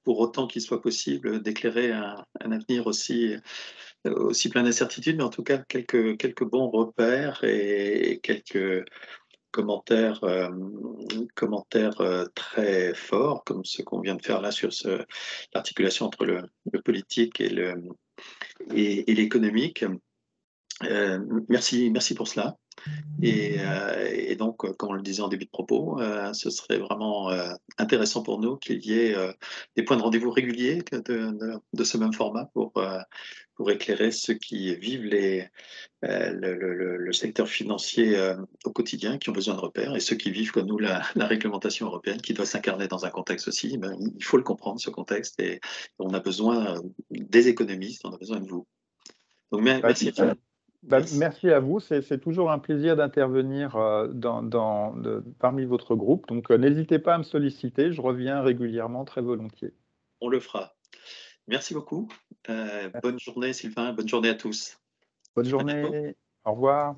Pour autant qu'il soit possible d'éclairer un avenir aussi plein d'incertitudes, mais en tout cas quelques bons repères et quelques commentaires, très forts, comme ce qu'on vient de faire là sur l'articulation entre le politique et l'économique. Merci pour cela. Et donc, comme on le disait en début de propos, ce serait vraiment intéressant pour nous qu'il y ait des points de rendez-vous réguliers de ce même format pour éclairer ceux qui vivent le secteur financier au quotidien, qui ont besoin de repères, et ceux qui vivent comme nous la réglementation européenne qui doit s'incarner dans un contexte aussi. Il faut le comprendre, ce contexte, et on a besoin des économistes, on a besoin de vous. Donc, merci. Merci à vous, c'est toujours un plaisir d'intervenir parmi votre groupe, donc n'hésitez pas à me solliciter, je reviens régulièrement très volontiers. On le fera. Merci beaucoup. Bonne journée Sylvain, bonne journée à tous. Bonne journée, au revoir.